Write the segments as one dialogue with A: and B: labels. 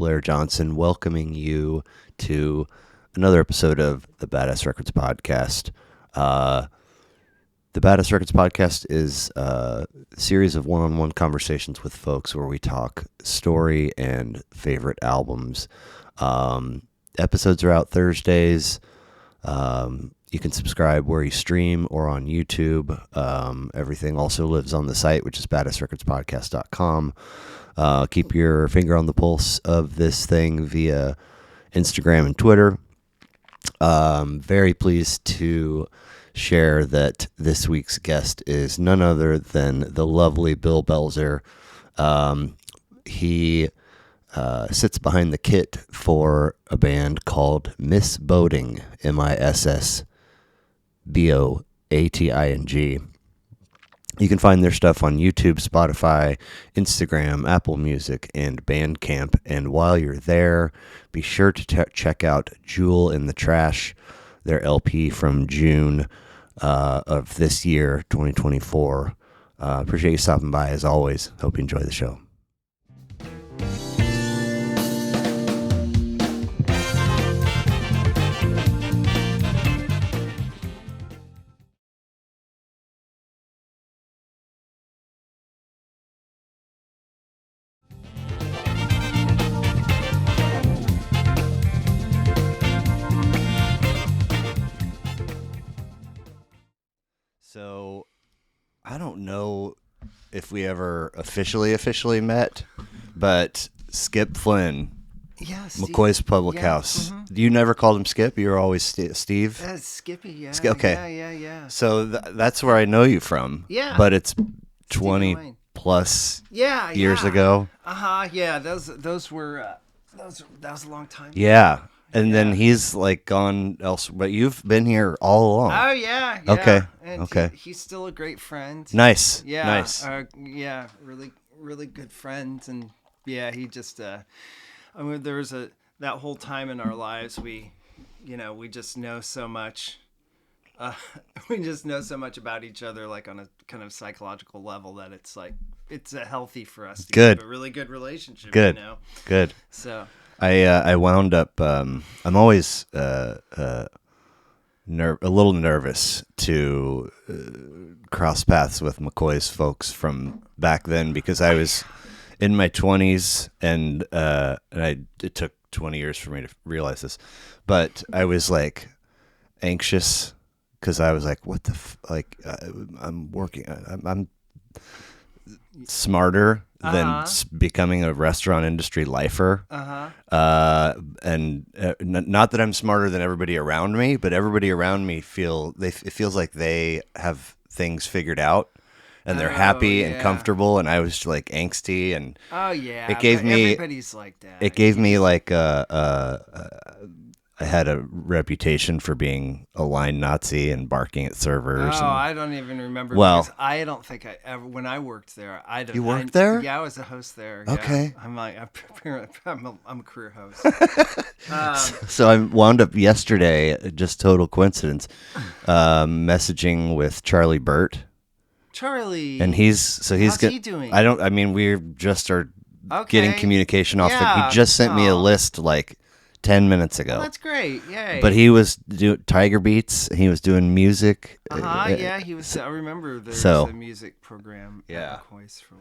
A: Blair Johnson, welcoming you to another episode of the Badass Records Podcast. The Badass Records Podcast is a series of one-on-one conversations with folks where we talk story and favorite albums. Episodes are out Thursdays. You can subscribe where you stream or on YouTube. Everything also lives on the site, which is badassrecordspodcast.com. Keep your finger on the pulse of this thing via Instagram and Twitter. Very pleased to share that this week's guest is none other than the lovely Bill Belzer. He sits behind the kit for a band called Miss Boating, MISSBOATING. You can find their stuff on YouTube, Spotify, Instagram, Apple Music, and Bandcamp. And while you're there, be sure to check out Jewel in the Trash, their LP from June of this year, 2024. Appreciate you stopping by, as always. Hope you enjoy the show. So, I don't know if we ever officially met, but Skip Flynn, McCoy's Public House.
B: Mm-hmm.
A: You never called him Skip? You were always Steve?
B: Skippy, yeah.
A: Okay.
B: Yeah.
A: So that's where I know you from.
B: Yeah.
A: But it's 20 plus years ago.
B: Yeah, those were that was a long time ago.
A: Yeah. And then he's like gone elsewhere, but you've been here all along.
B: Oh yeah.
A: Okay.
B: And
A: okay.
B: He's still a great friend.
A: Nice.
B: Yeah.
A: Nice.
B: Really good friend, and yeah, he just. I mean, there was that whole time in our lives we just know so much. We just know so much about each other, like on a kind of psychological level, that it's like it's healthy for us to have a really good relationship.
A: Good. Good.
B: So.
A: I wound up. I'm always a little nervous to cross paths with McCoy's folks from back then, because I was in my 20s, and it took 20 years for me to realize this, but I was like anxious because I was like, what the I'm working. I'm smarter than becoming a restaurant industry lifer. And not that I'm smarter than everybody around me, but everybody around me it feels like they have things figured out and they're happy and comfortable, and I was like angsty, and it gave me
B: everybody's like that.
A: It gave me like I had a reputation for being a line Nazi and barking at servers.
B: I don't even remember.
A: Well,
B: because I don't think I ever, when I worked there,
A: You worked there?
B: Yeah, I was a host there.
A: Okay.
B: Yeah. I'm a career host.
A: So I wound up yesterday, just total coincidence, messaging with Charlie Burt.
B: Charlie.
A: And how's
B: he doing?
A: We just are getting communication off. He just sent me a list like 10 minutes ago.
B: Oh, that's great. Yay.
A: But he was doing Tiger Beats. He was doing music.
B: Yeah, he was. I remember there was a music program at McCoy's for a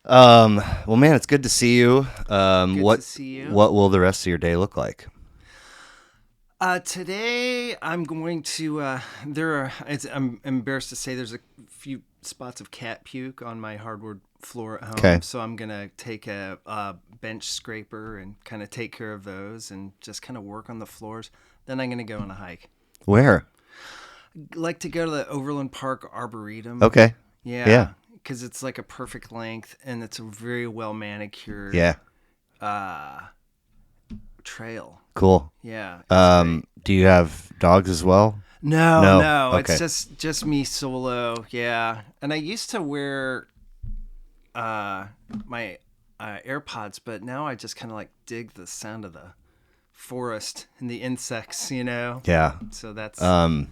B: while.
A: Well, man, it's good to see you.
B: To see you.
A: What will the rest of your day look like?
B: Today I'm going to. I'm embarrassed to say there's a few spots of cat puke on my hardwood floor at home.
A: Okay.
B: So I'm gonna take a bench scraper and kind of take care of those and just kind of work on the floors. Then I'm gonna go on a hike.
A: Where?
B: Like to go to the Overland Park Arboretum.
A: Okay.
B: Yeah. Because it's like a perfect length and it's a very well manicured.
A: Yeah.
B: Trail.
A: Cool.
B: Yeah.
A: Do you have dogs as well?
B: No.
A: Okay.
B: It's just me solo. Yeah. And I used to wear my AirPods, but now I just kind of like dig the sound of the forest and the insects,
A: Yeah.
B: So that's
A: I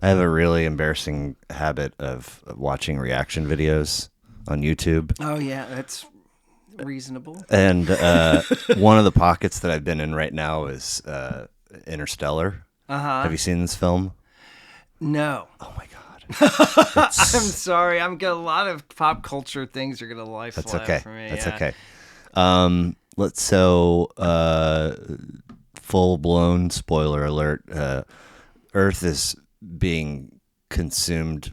A: have a really embarrassing habit of watching reaction videos on YouTube.
B: Oh yeah, that's reasonable.
A: And one of the pockets that I've been in right now is Interstellar. Have you seen this film?
B: No.
A: Oh my god.
B: I'm sorry. I'm got a lot of pop culture things are gonna lie
A: That's
B: flat
A: okay.
B: for me.
A: That's
B: yeah.
A: okay. Full blown spoiler alert. Earth is being consumed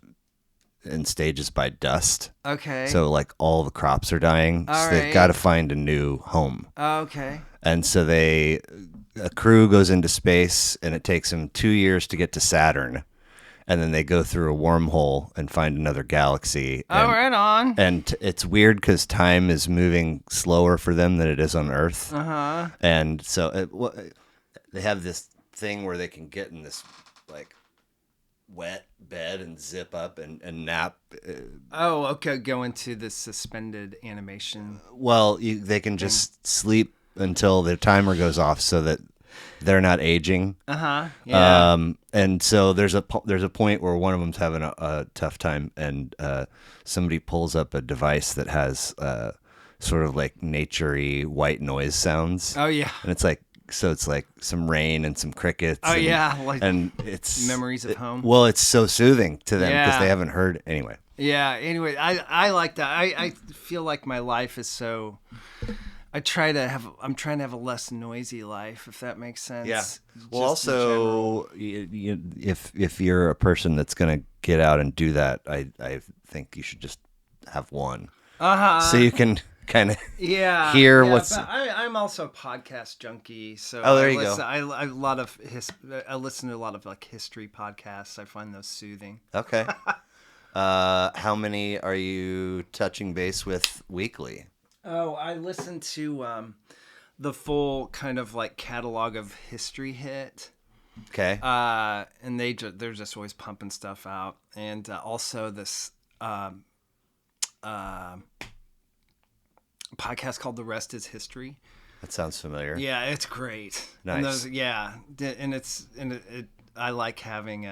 A: in stages by dust.
B: Okay.
A: So like all the crops are dying.
B: All
A: so
B: right.
A: they've got to find a new home.
B: Okay.
A: And so a crew goes into space, and it takes them 2 years to get to Saturn. And then they go through a wormhole and find another galaxy.
B: Oh, right on.
A: And it's weird because time is moving slower for them than it is on Earth. And so they have this thing where they can get in this like wet bed and zip up and nap.
B: Oh, okay. Go into the suspended animation.
A: Well, they can just sleep until the timer goes off so that they're not aging.
B: Yeah.
A: And so there's a point where one of them's having a tough time, and somebody pulls up a device that has sort of like nature-y white noise sounds.
B: Oh yeah.
A: And it's like some rain and some crickets.
B: Oh yeah. Like
A: and it's
B: memories of home.
A: Well, it's so soothing to them because
B: Yeah.
A: they haven't heard anyway.
B: Yeah. Anyway, I like that. I feel like my life is so. I'm trying to have a less noisy life, if that makes sense.
A: Yeah. Well,
B: Just in general.
A: also, if you're a person that's going to get out and do that, I think you should just have one. So you can kind of hear what's.
B: But I'm also a podcast junkie, so
A: There you go.
B: I listen to a lot of like history podcasts. I find those soothing.
A: Okay. How many are you touching base with weekly?
B: Oh, I listen to the full kind of like catalog of History Hit.
A: Okay.
B: And they're just always pumping stuff out, and also this podcast called The Rest Is History.
A: That sounds familiar.
B: Yeah, it's great.
A: Nice.
B: And I like having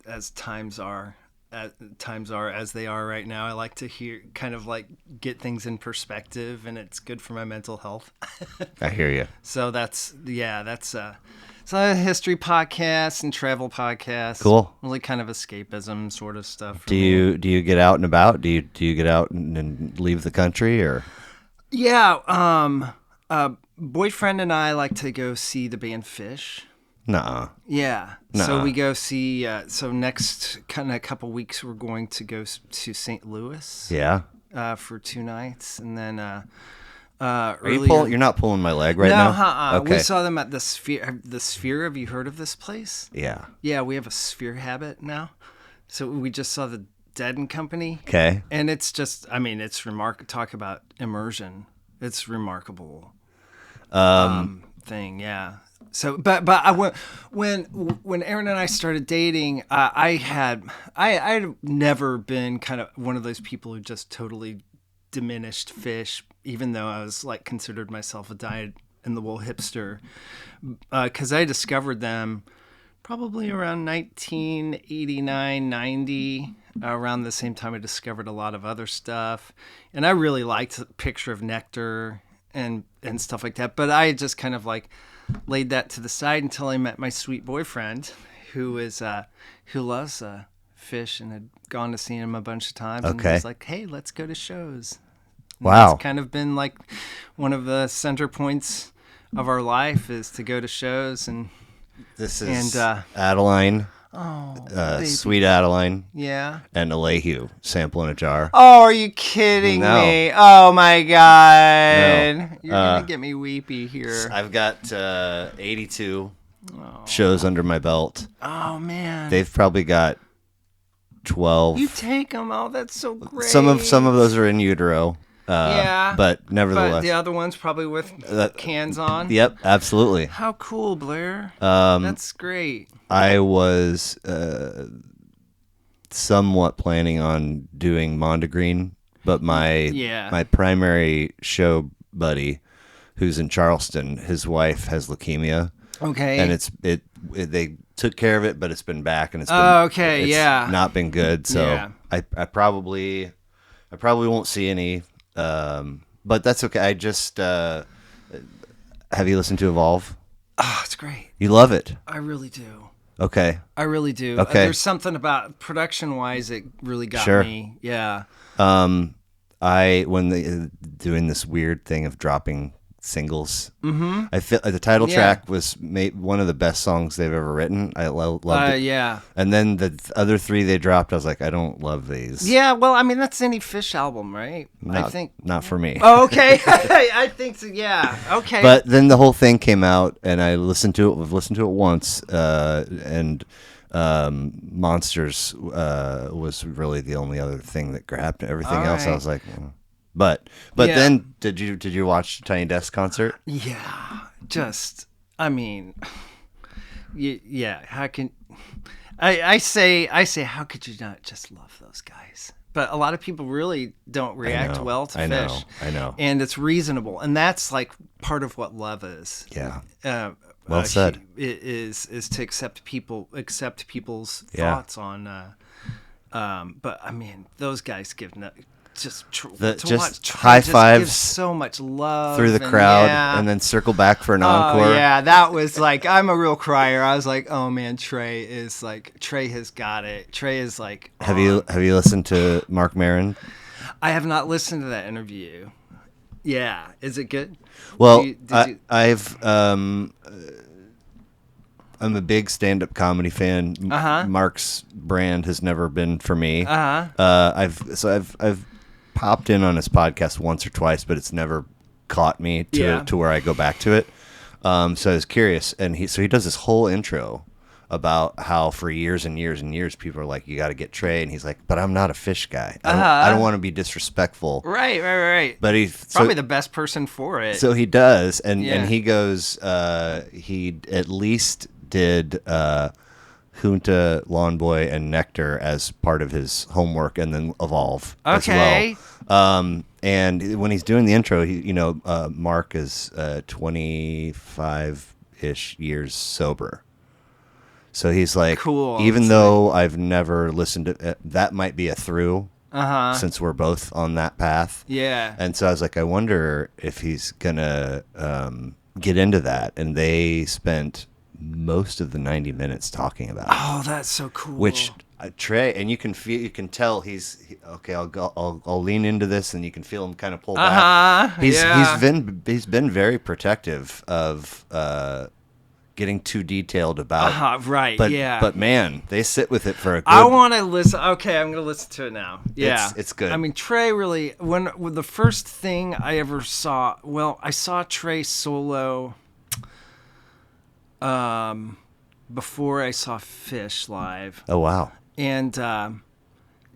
B: as times are as they are right now. I like to hear kind of like get things in perspective, and it's good for my mental health.
A: I hear you.
B: So that's a history podcast and travel podcast.
A: Cool.
B: Really kind of escapism sort of stuff.
A: Do you get out and about? Do you get out and leave the country or?
B: Yeah. Boyfriend and I like to go see the band Fish.
A: Nuh-uh.
B: Yeah.
A: Nuh-uh.
B: So we go see. So next kind of couple weeks we're going to go to St. Louis.
A: Yeah.
B: For 2 nights, and then.
A: Are you're not pulling my leg right now?
B: Okay. We saw them at the Sphere. The Sphere. Have you heard of this place?
A: Yeah.
B: Yeah, we have a Sphere habit now. So we just saw the Dead and Company.
A: Okay.
B: And it's just, I mean, it's remarkable. Talk about immersion. It's remarkable. Thing, yeah. So, but when Aaron and I started dating, I'd never been kind of one of those people who just totally diminished Fish, even though I was like considered myself a dyed-in-the-wool hipster, because I discovered them probably around 1989, 90, around the same time I discovered a lot of other stuff, and I really liked the Picture of Nectar and stuff like that. But I just kind of like laid that to the side until I met my sweet boyfriend, who loves Fish and had gone to see him a bunch of times.
A: Okay.
B: And he was like, hey, let's go to shows. And
A: Wow.
B: It's kind of been like one of the center points of our life is to go to shows. And
A: This is Adeline, sweet Adeline,
B: yeah.
A: and Elihu, sample in a jar.
B: Oh, are you kidding
A: No.
B: me? Oh my God.
A: No.
B: You're going to get me weepy here.
A: I've got 82 shows under my belt.
B: Oh man.
A: They've probably got 12.
B: You take them. Oh, that's so great.
A: Some of those are in utero.
B: Yeah.
A: But nevertheless.
B: But the other one's probably with cans on.
A: Yep, absolutely.
B: How cool, Blair. That's great.
A: I was somewhat planning on doing Mondegreen, but my primary show buddy, who's in Charleston, his wife has leukemia.
B: Okay.
A: And they took care of it, but it's been back and it's
B: been
A: not been good. So
B: Yeah.
A: I probably won't see any But that's okay. I just have you listened to Evolve?
B: Oh, it's great.
A: You love it.
B: I really do.
A: Okay.
B: I really do.
A: Okay.
B: There's something about production-wise it really got
A: Sure.
B: me. Yeah.
A: When they doing this weird thing of dropping singles, I feel the title
B: Yeah.
A: track was one of the best songs they've ever written. I loved it.
B: Yeah.
A: And then the other three they dropped, I was like, I don't love these.
B: Yeah, well, I mean, that's any Fish album, right?
A: Not,
B: I think.
A: not for me.
B: Oh, okay. I think so. Yeah. Okay.
A: But then the whole thing came out, and I listened to it. I've listened to it once, and Monsters was really the only other thing that grabbed me. Everything
B: All
A: else, I
B: right.
A: was like, but
B: Yeah.
A: then did you watch Tiny Desk concert?
B: Yeah. Just, I mean, yeah. How can I say how could you not just love those guys? But a lot of people really don't react well to Fish.
A: I know.
B: And it's reasonable, and that's like part of what love is.
A: Yeah. Well said.
B: It is to accept people's
A: Yeah.
B: thoughts on. But I mean, those guys give just
A: Just
B: watch Trey
A: high
B: just
A: fives
B: gives so much love
A: through the
B: and
A: crowd,
B: yeah.
A: and then circle back for an
B: Oh
A: encore.
B: yeah, that was like, I'm a real crier. I was like, oh man, Trey has got it. Trey is like.
A: Have you listened to Mark Maron?
B: I have not listened to that interview. Yeah, is it good?
A: Well,
B: Did
A: I'm a big stand-up comedy fan. Mark's brand has never been for me. I've popped in on his podcast once or twice, but it's never caught me to where I go back to it. So I was curious, and he does this whole intro about how for years and years and years people are like, you got to get Trey, and he's like, but I'm not a Fish guy. I don't want to be disrespectful.
B: Right.
A: But he's
B: Probably the best person for it.
A: So he does, and
B: Yeah.
A: he goes, he at least did Junta, Lawn Boy, and Nectar as part of his homework, and then Evolve
B: Okay.
A: as well. And when he's doing the intro, Mark is 25-ish years sober. So he's like,
B: Cool.
A: even
B: It's
A: though I've never listened to that, might be a through. Since we're both on that path.
B: Yeah.
A: And so I was like, I wonder if he's gonna get into that. And they spent most of the 90 minutes talking about it.
B: Oh, that's so cool.
A: Which Trey, and you can okay. I'll lean into this, and you can feel him kind of pull back. He's been very protective of getting too detailed about.
B: Right.
A: But man, they sit with it for a good.
B: I want to listen. Okay, I'm going to listen to it now. Yeah.
A: It's good.
B: I mean, Trey really, when the first thing I ever saw, I saw Trey solo before I saw Fish live.
A: Oh, wow.
B: And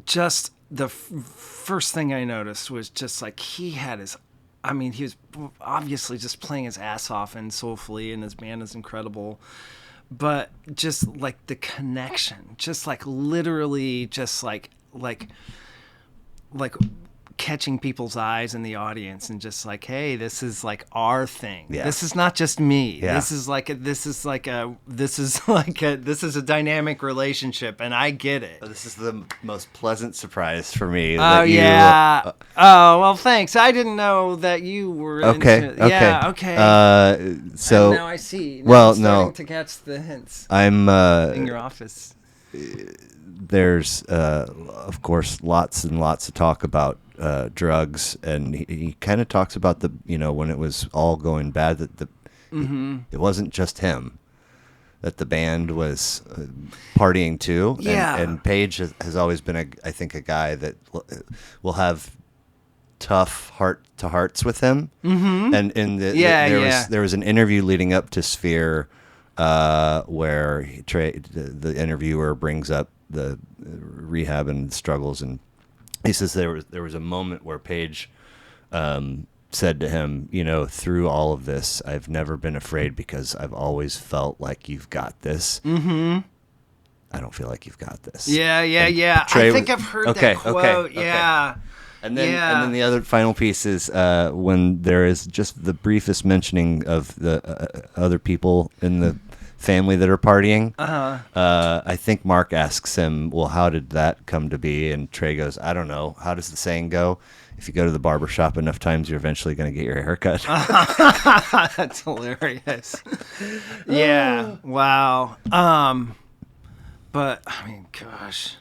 B: just the first thing I noticed was just like he was obviously just playing his ass off and soulfully, and his band is incredible. But just like the connection, just like literally just like catching people's eyes in the audience and just like, hey, this is like our thing.
A: Yeah.
B: This is not just me.
A: Yeah.
B: This is a dynamic relationship, and I get it.
A: This is the most pleasant surprise for me.
B: Oh yeah. Oh well, thanks. I didn't know that you were.
A: Okay.
B: Into, yeah. Okay.
A: So
B: and now I see. Now
A: well,
B: I'm starting
A: no.
B: to catch the hints
A: I'm
B: in your office.
A: There's of course lots and lots of talk about drugs, and he kind of talks about the when it was all going bad that it wasn't just him, that the band was partying too.
B: Yeah.
A: And Paige has always been I think a guy that will have tough heart to hearts with him. And there was an interview leading up to Sphere where the interviewer brings up the rehab and struggles, and he says there was a moment where Paige said to him, through all of this, I've never been afraid because I've always felt like you've got this. I don't feel like you've got this.
B: Yeah.
A: Trey
B: I think I've heard that quote. Yeah.
A: And then the other final piece is when there is just the briefest mentioning of the other people in the family that are partying. I think Mark asks him, well, how did that come to be? And Trey goes, I don't know. How does the saying go? if you go to the barber shop enough times, you're eventually going to get your hair cut.
B: That's hilarious. Yeah. Wow. But I mean, gosh,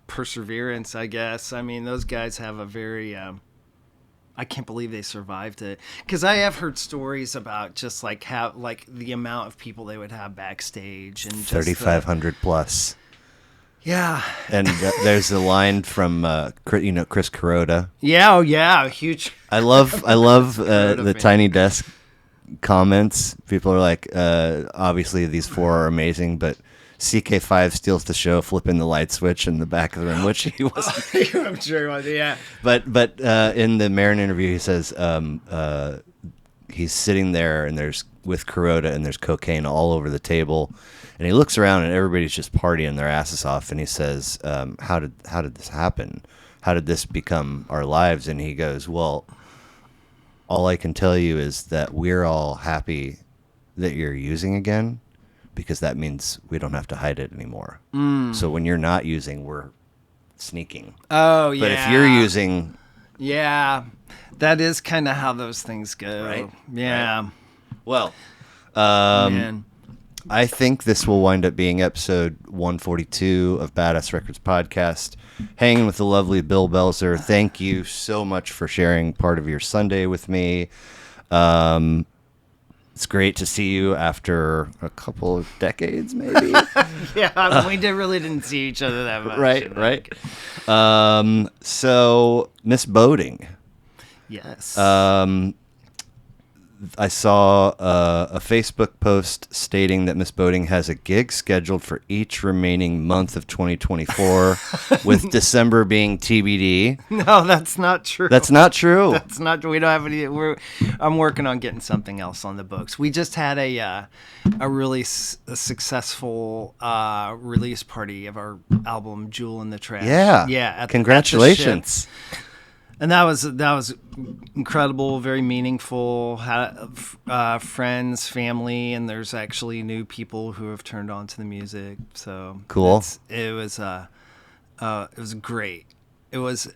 B: perseverance, I guess. I mean, those guys have a very I can't believe they survived it, because I have heard stories about just like how like the amount of people they would have backstage and just
A: 3,500 plus.
B: Yeah.
A: And there's a line from Chris Kuroda.
B: Yeah. Oh yeah. Huge.
A: I love
B: Kuroda
A: the
B: fan.
A: Tiny Desk comments. People are like, obviously these four are amazing, but CK5 steals the show, flipping the light switch in the back of the room, which he wasn't.
B: I'm sure he was. Yeah.
A: But in the Marin interview, he says he's sitting there and there's with Kuroda and there's cocaine all over the table, and he looks around and everybody's just partying their asses off, and he says, how did this happen? How did this become our lives? And he goes, well, all I can tell you is that we're all happy that you're using again, because that means we don't have to hide it anymore. So when you're not using, we're sneaking.
B: Oh yeah.
A: But if you're using,
B: yeah, that is kind of how those things go.
A: Right?
B: Yeah.
A: well,
B: Man.
A: I think this will wind up being episode 142 of Badass Records Podcast. Hanging with the lovely Bill Belzer. Thank you so much for sharing part of your Sunday with me. It's great to see you after a couple of decades, maybe.
B: Yeah, we really didn't see each other that much.
A: right. So, Miss Boating.
B: Yes.
A: I saw a Facebook post stating that Miss Boating has a gig scheduled for each remaining month of 2024, with December being TBD.
B: No, that's not true.
A: That's not true.
B: That's not. We don't have any. I'm working on getting something else on the books. We just had a really successful release party of our album "Jewel in the Trash."
A: Yeah. Congratulations.
B: And that was incredible, very meaningful. Had friends, family, and there's actually new people who have turned on to the music. So
A: cool.
B: It was great. It was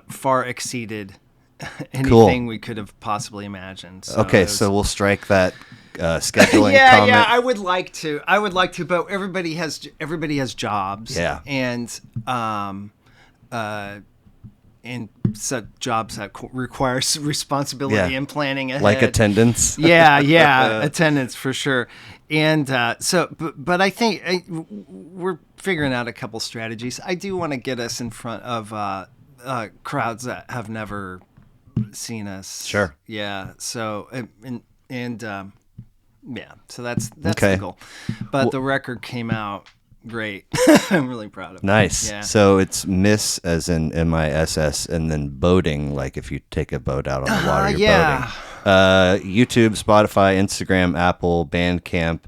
B: far exceeded anything we could have possibly imagined. So
A: okay, so we'll strike that scheduling comment.
B: Yeah, I would like to, but everybody has jobs.
A: Yeah,
B: and such jobs that requires responsibility and planning ahead.
A: Like attendance.
B: Yeah, attendance for sure. And but I think we're figuring out a couple strategies. I do want to get us in front of crowds that have never seen us.
A: Sure.
B: Yeah. So so that's
A: okay.
B: the goal. But the record came out great. I'm really proud of it.
A: Nice.
B: Yeah.
A: So it's Miss as in MISS, and then boating, like if you take a boat out on the water, you're boating. YouTube, Spotify, Instagram, Apple, Bandcamp,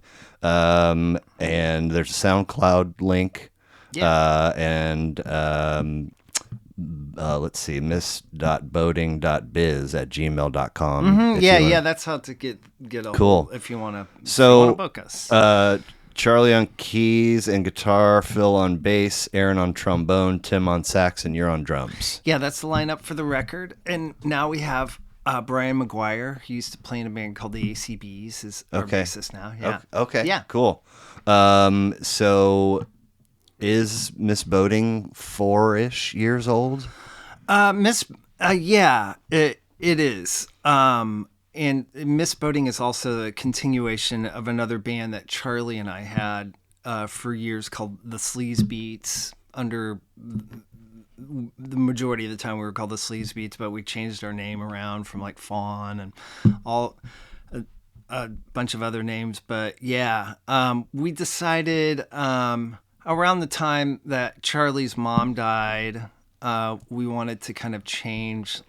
A: and there's a SoundCloud link.
B: Yeah.
A: Let's see, miss.boating.biz@gmail.com.
B: Mm-hmm. Yeah, that's how to get a
A: cool
B: hold if you want
A: to
B: book us.
A: Charlie on keys and guitar, Phil on bass, Aaron on trombone, Tim on sax, and you're on drums.
B: Yeah, that's the lineup for the record. And now we have Brian McGuire. He used to play in a band called the ACBs. Is our bassist now. Yeah.
A: Okay.
B: Yeah.
A: Cool. So is Miss Boating 4-ish years old?
B: Yeah, it is. And Miss Boating is also a continuation of another band that Charlie and I had for years called the Sleaze Beats. Under the majority of the time we were called the Sleaze Beats, but we changed our name around from like Fawn and a bunch of other names. But yeah, we decided around the time that Charlie's mom died, we wanted to kind of change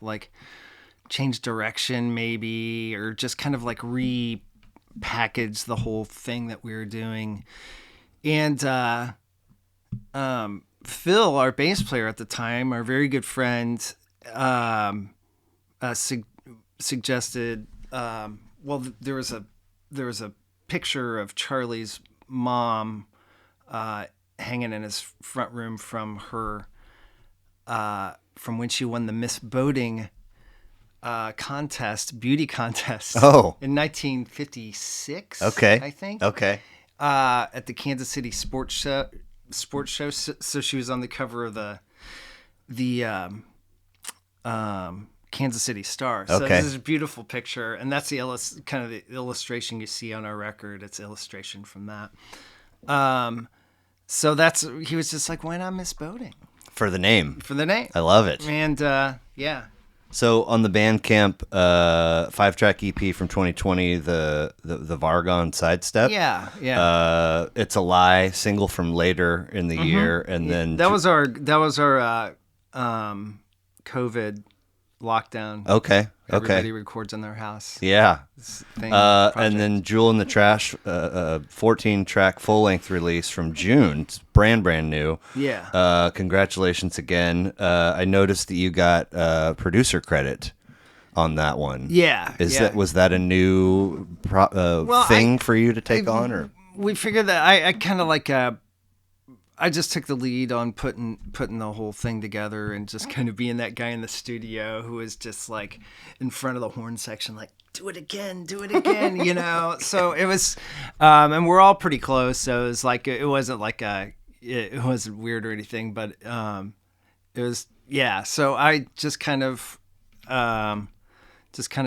B: direction maybe, or just kind of like repackage the whole thing that we were doing. And Phil, our bass player at the time, our very good friend, suggested, there was a picture of Charlie's mom hanging in his front room from her from when she won the Miss Boating beauty contest
A: Oh.
B: in 1956.
A: Okay.
B: I think.
A: Okay.
B: At the Kansas City Sports Show. So she was on the cover of the Kansas City Star. So
A: Okay.
B: this is a beautiful picture, and that's the kind of the illustration you see on our record. It's illustration from that. So he was just like, why not Miss Boating?
A: For the name.
B: For the name.
A: I love it.
B: And yeah.
A: So on the Bandcamp 5-track EP from 2020, the Vargon Sidestep.
B: Yeah.
A: It's a Lie single from later in the year, and then
B: that was our COVID lockdown.
A: Okay.
B: Everybody records in their house.
A: Yeah.
B: Thing,
A: and then Jewel in the Trash, 14-track full-length release from June. It's brand new.
B: Yeah.
A: Congratulations again. I noticed that you got producer credit on that one.
B: Yeah.
A: Was that a new thing for you to take on, or
B: we figured that I kind of like I just took the lead on putting the whole thing together and just kind of being that guy in the studio who was just like in front of the horn section, like, do it again, you know? So it was, and we're all pretty close. So it was like, it wasn't like it wasn't weird or anything, but it was, yeah. So I just kind of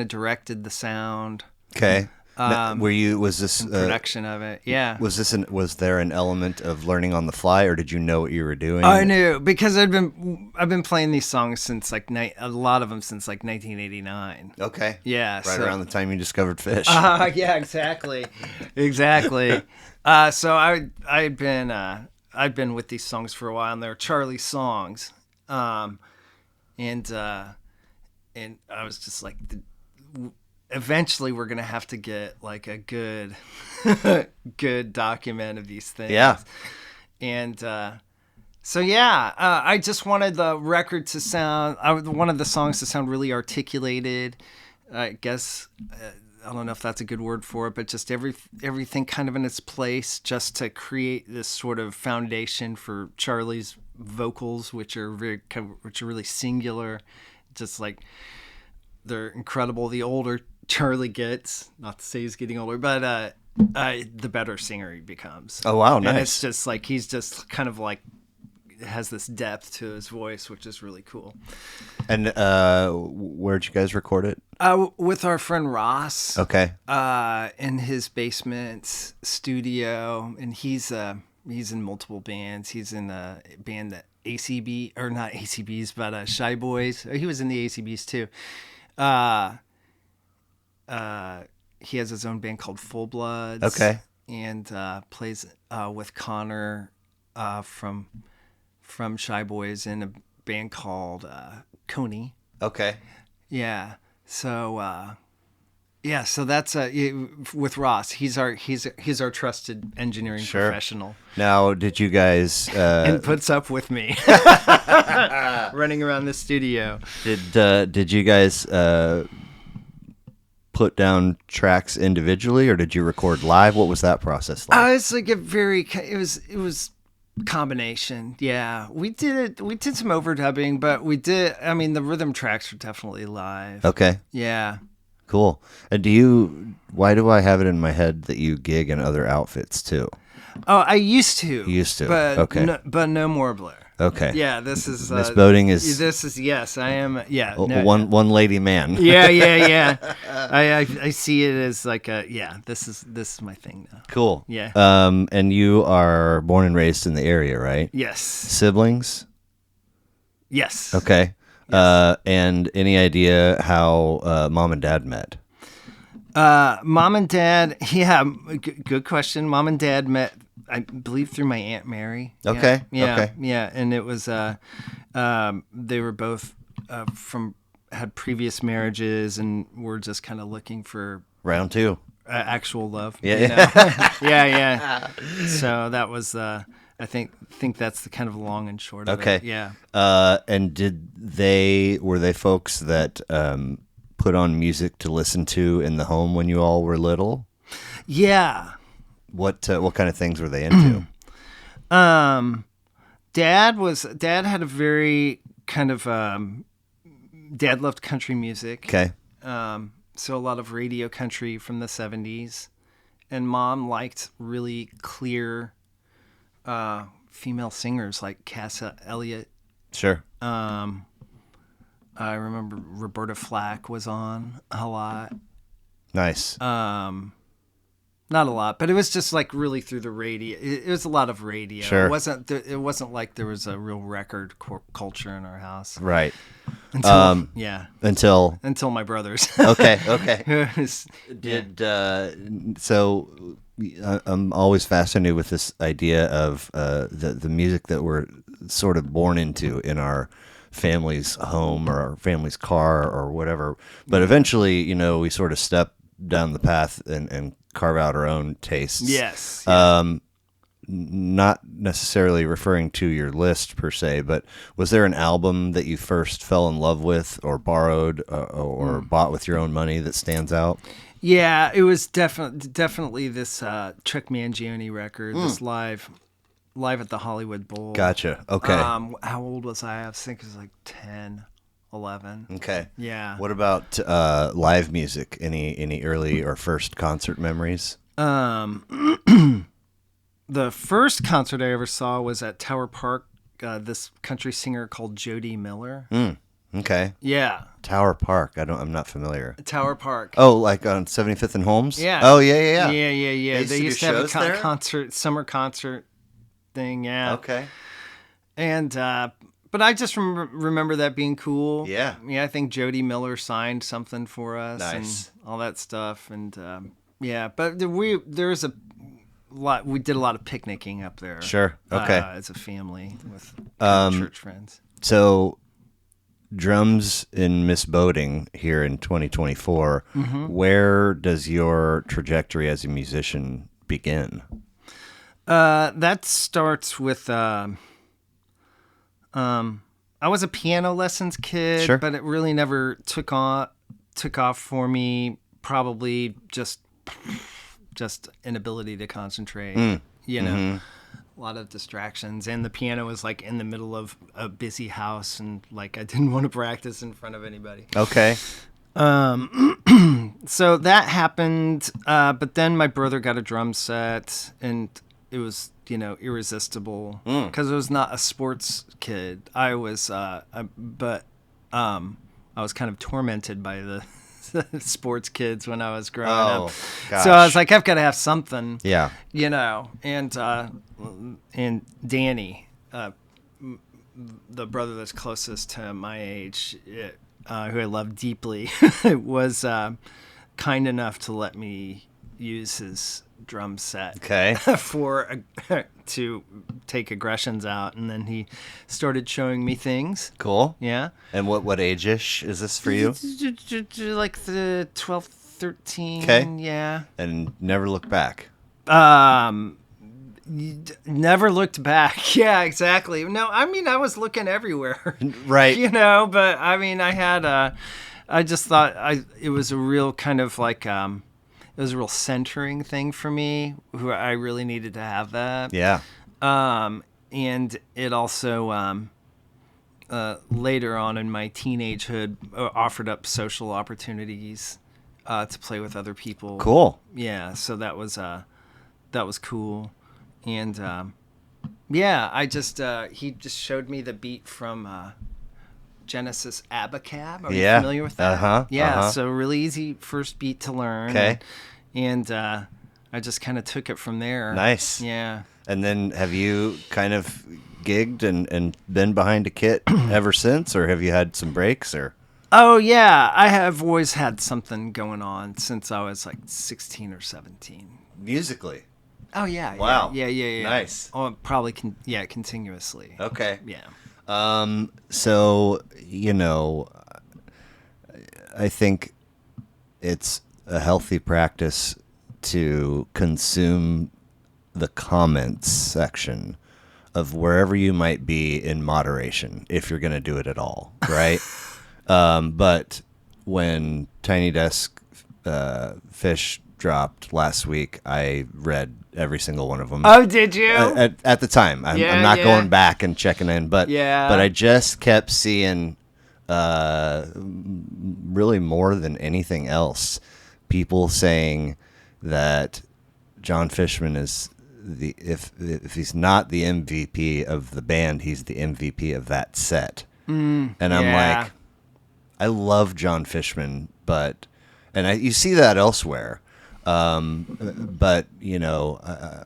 B: directed the sound.
A: Okay. Was this
B: production of it? Yeah.
A: Was there an element of learning on the fly, or did you know what you were doing?
B: I knew, because I've been playing these songs since like a lot of them since like 1989.
A: Okay.
B: Yeah.
A: Right around the time you discovered Fish.
B: Yeah, exactly. So I'd been with these songs for a while, and they're Charlie's songs, and I was just like, eventually we're gonna have to get like a good document of these things.
A: Yeah.
B: And so yeah, I just wanted the record to sound, one of the songs to sound really articulated. I guess I don't know if that's a good word for it, but just everything kind of in its place, just to create this sort of foundation for Charlie's vocals, which are really singular, just like they're incredible. The older Charlie gets, not to say he's getting older, but the better singer he becomes.
A: Oh wow, nice.
B: And it's just like he's just kind of like has this depth to his voice, which is really cool.
A: And where'd you guys record it?
B: With our friend Ross.
A: Okay.
B: In his basement studio, and he's in multiple bands. He's in a band that ACB, or not ACBs, but Shy Boys. He was in the ACBs too. He has his own band called Full Bloods.
A: Okay.
B: And plays with Connor from Shy Boys in a band called Coney.
A: Okay.
B: Yeah. So so that's with Ross. He's our trusted engineering professional.
A: Now, did you guys
B: and puts up with me running around the studio?
A: Did you guys put down tracks individually, or did you record live? What was that process like?
B: It's like it was combination. Yeah, we did some overdubbing, but the rhythm tracks were definitely live.
A: Okay.
B: Yeah.
A: Cool. And why do I have it in my head that you gig in other outfits too?
B: Oh, I used to. But
A: okay.
B: But no more, Blair.
A: Okay.
B: Yeah, this is
A: Miss Boating is.
B: This is, yes, I am. Yeah.
A: One lady man.
B: Yeah. I see it as like this is my thing now.
A: Cool.
B: Yeah.
A: And you are born and raised in the area, right?
B: Yes.
A: Siblings?
B: Yes.
A: Okay.
B: Yes.
A: And any idea how Mom and Dad met?
B: Mom and Dad, yeah, good question. Mom and Dad met, I believe, through my Aunt Mary.
A: Okay.
B: Yeah. And it was, they were both had previous marriages, and were just kind of looking for
A: round two.
B: Actual love.
A: Yeah.
B: Yeah. So that was, I think that's the kind of long and short of it. Yeah.
A: And were they folks that put on music to listen to in the home when you all were little?
B: Yeah.
A: What kind of things were they into?
B: Dad had a very kind of Dad loved country music.
A: Okay.
B: So a lot of radio country from the 70s. And Mom liked really clear female singers like Cass Elliot.
A: Sure.
B: I remember Roberta Flack was on a lot.
A: Nice.
B: Not a lot, but it was just like really through the radio. It was a lot of radio.
A: Sure.
B: It wasn't like there was a real record culture in our house.
A: Right.
B: Until until my brothers.
A: Okay. So I'm always fascinated with this idea of the music that we're sort of born into in our family's home or our family's car or whatever. But eventually, we sort of step down the path and carve out our own tastes.
B: Yes.
A: Not necessarily referring to your list per se, but was there an album that you first fell in love with or borrowed or bought with your own money that stands out?
B: Yeah, it was definitely this Chuck Mangione record, this live at the Hollywood Bowl.
A: Gotcha. Okay.
B: How old was I? I think it was like 10, 11.
A: Okay.
B: Yeah.
A: What about live music? Any early or first concert memories?
B: The first concert I ever saw was at Tower Park. This country singer called Jody Miller.
A: Okay.
B: Yeah.
A: Tower Park. I'm not familiar.
B: Tower Park.
A: Oh, like on 75th and Holmes?
B: Yeah.
A: Oh, yeah.
B: Yeah. They used to have a
A: concert,
B: summer concert thing. Yeah.
A: Okay.
B: And but I just remember that being cool.
A: Yeah.
B: Yeah. I think Jody Miller signed something for us.
A: Nice.
B: And all that stuff. And but there's a lot. We did a lot of picnicking up there.
A: Sure. Okay.
B: As a family with church friends.
A: So, drums in Miss Boating here in 2024. Where does your trajectory as a musician begin?
B: That starts with I was a piano lessons kid,
A: Sure.
B: but it really never took off for me. Probably just inability to concentrate. A lot of distractions, and the piano was like in the middle of a busy house, and like I didn't want to practice in front of anybody.
A: Okay.
B: So that happened, but then my brother got a drum set, and it was irresistible because I was not a sports kid. I was, but I was kind of tormented by the sports kids when I was growing up.
A: Gosh.
B: So I was like, I've got to have something.
A: Yeah.
B: And Danny, the brother that's closest to my age, who I love deeply, was kind enough to let me use his drum set.
A: Okay.
B: To take aggressions out, and then he started showing me things.
A: Cool.
B: Yeah.
A: And what age-ish is this for you?
B: Like the 12, 13.
A: Okay.
B: Yeah.
A: And never look back.
B: Never looked back. Yeah, exactly. No, I mean, I was looking everywhere.
A: Right.
B: But I mean, I just thought it was a real kind of like, it was a real centering thing for me, who I really needed to have that.
A: Yeah.
B: And it also, later on in my teenagehood, offered up social opportunities to play with other people.
A: Cool.
B: Yeah, so that was cool. And I just he just showed me the beat from Genesis Abacab. Are you familiar with that? Yeah, so really easy first beat to learn.
A: Okay.
B: And I just kind of took it from there.
A: Nice.
B: Yeah.
A: And then have you kind of gigged and been behind a kit ever since, or have you had some breaks? Or?
B: Oh, yeah. I have always had something going on since I was like 16 or 17.
A: Musically?
B: Oh, yeah.
A: Wow.
B: Yeah.
A: Nice.
B: Oh, probably, continuously.
A: Okay.
B: Yeah.
A: So, I think it's a healthy practice to consume the comments section of wherever you might be in moderation, if you're going to do it at all, right? But when Tiny Desk Fish dropped last week, I read every single one of them.
B: Oh, did you?
A: At the time, I'm not
B: Yeah.
A: going back and checking in, but
B: Yeah.
A: I just kept seeing, really more than anything else, people saying that John Fishman is if he's not the MVP of the band, he's the MVP of that set. And I'm
B: yeah.
A: like, I love John Fishman, but you see that elsewhere. But I've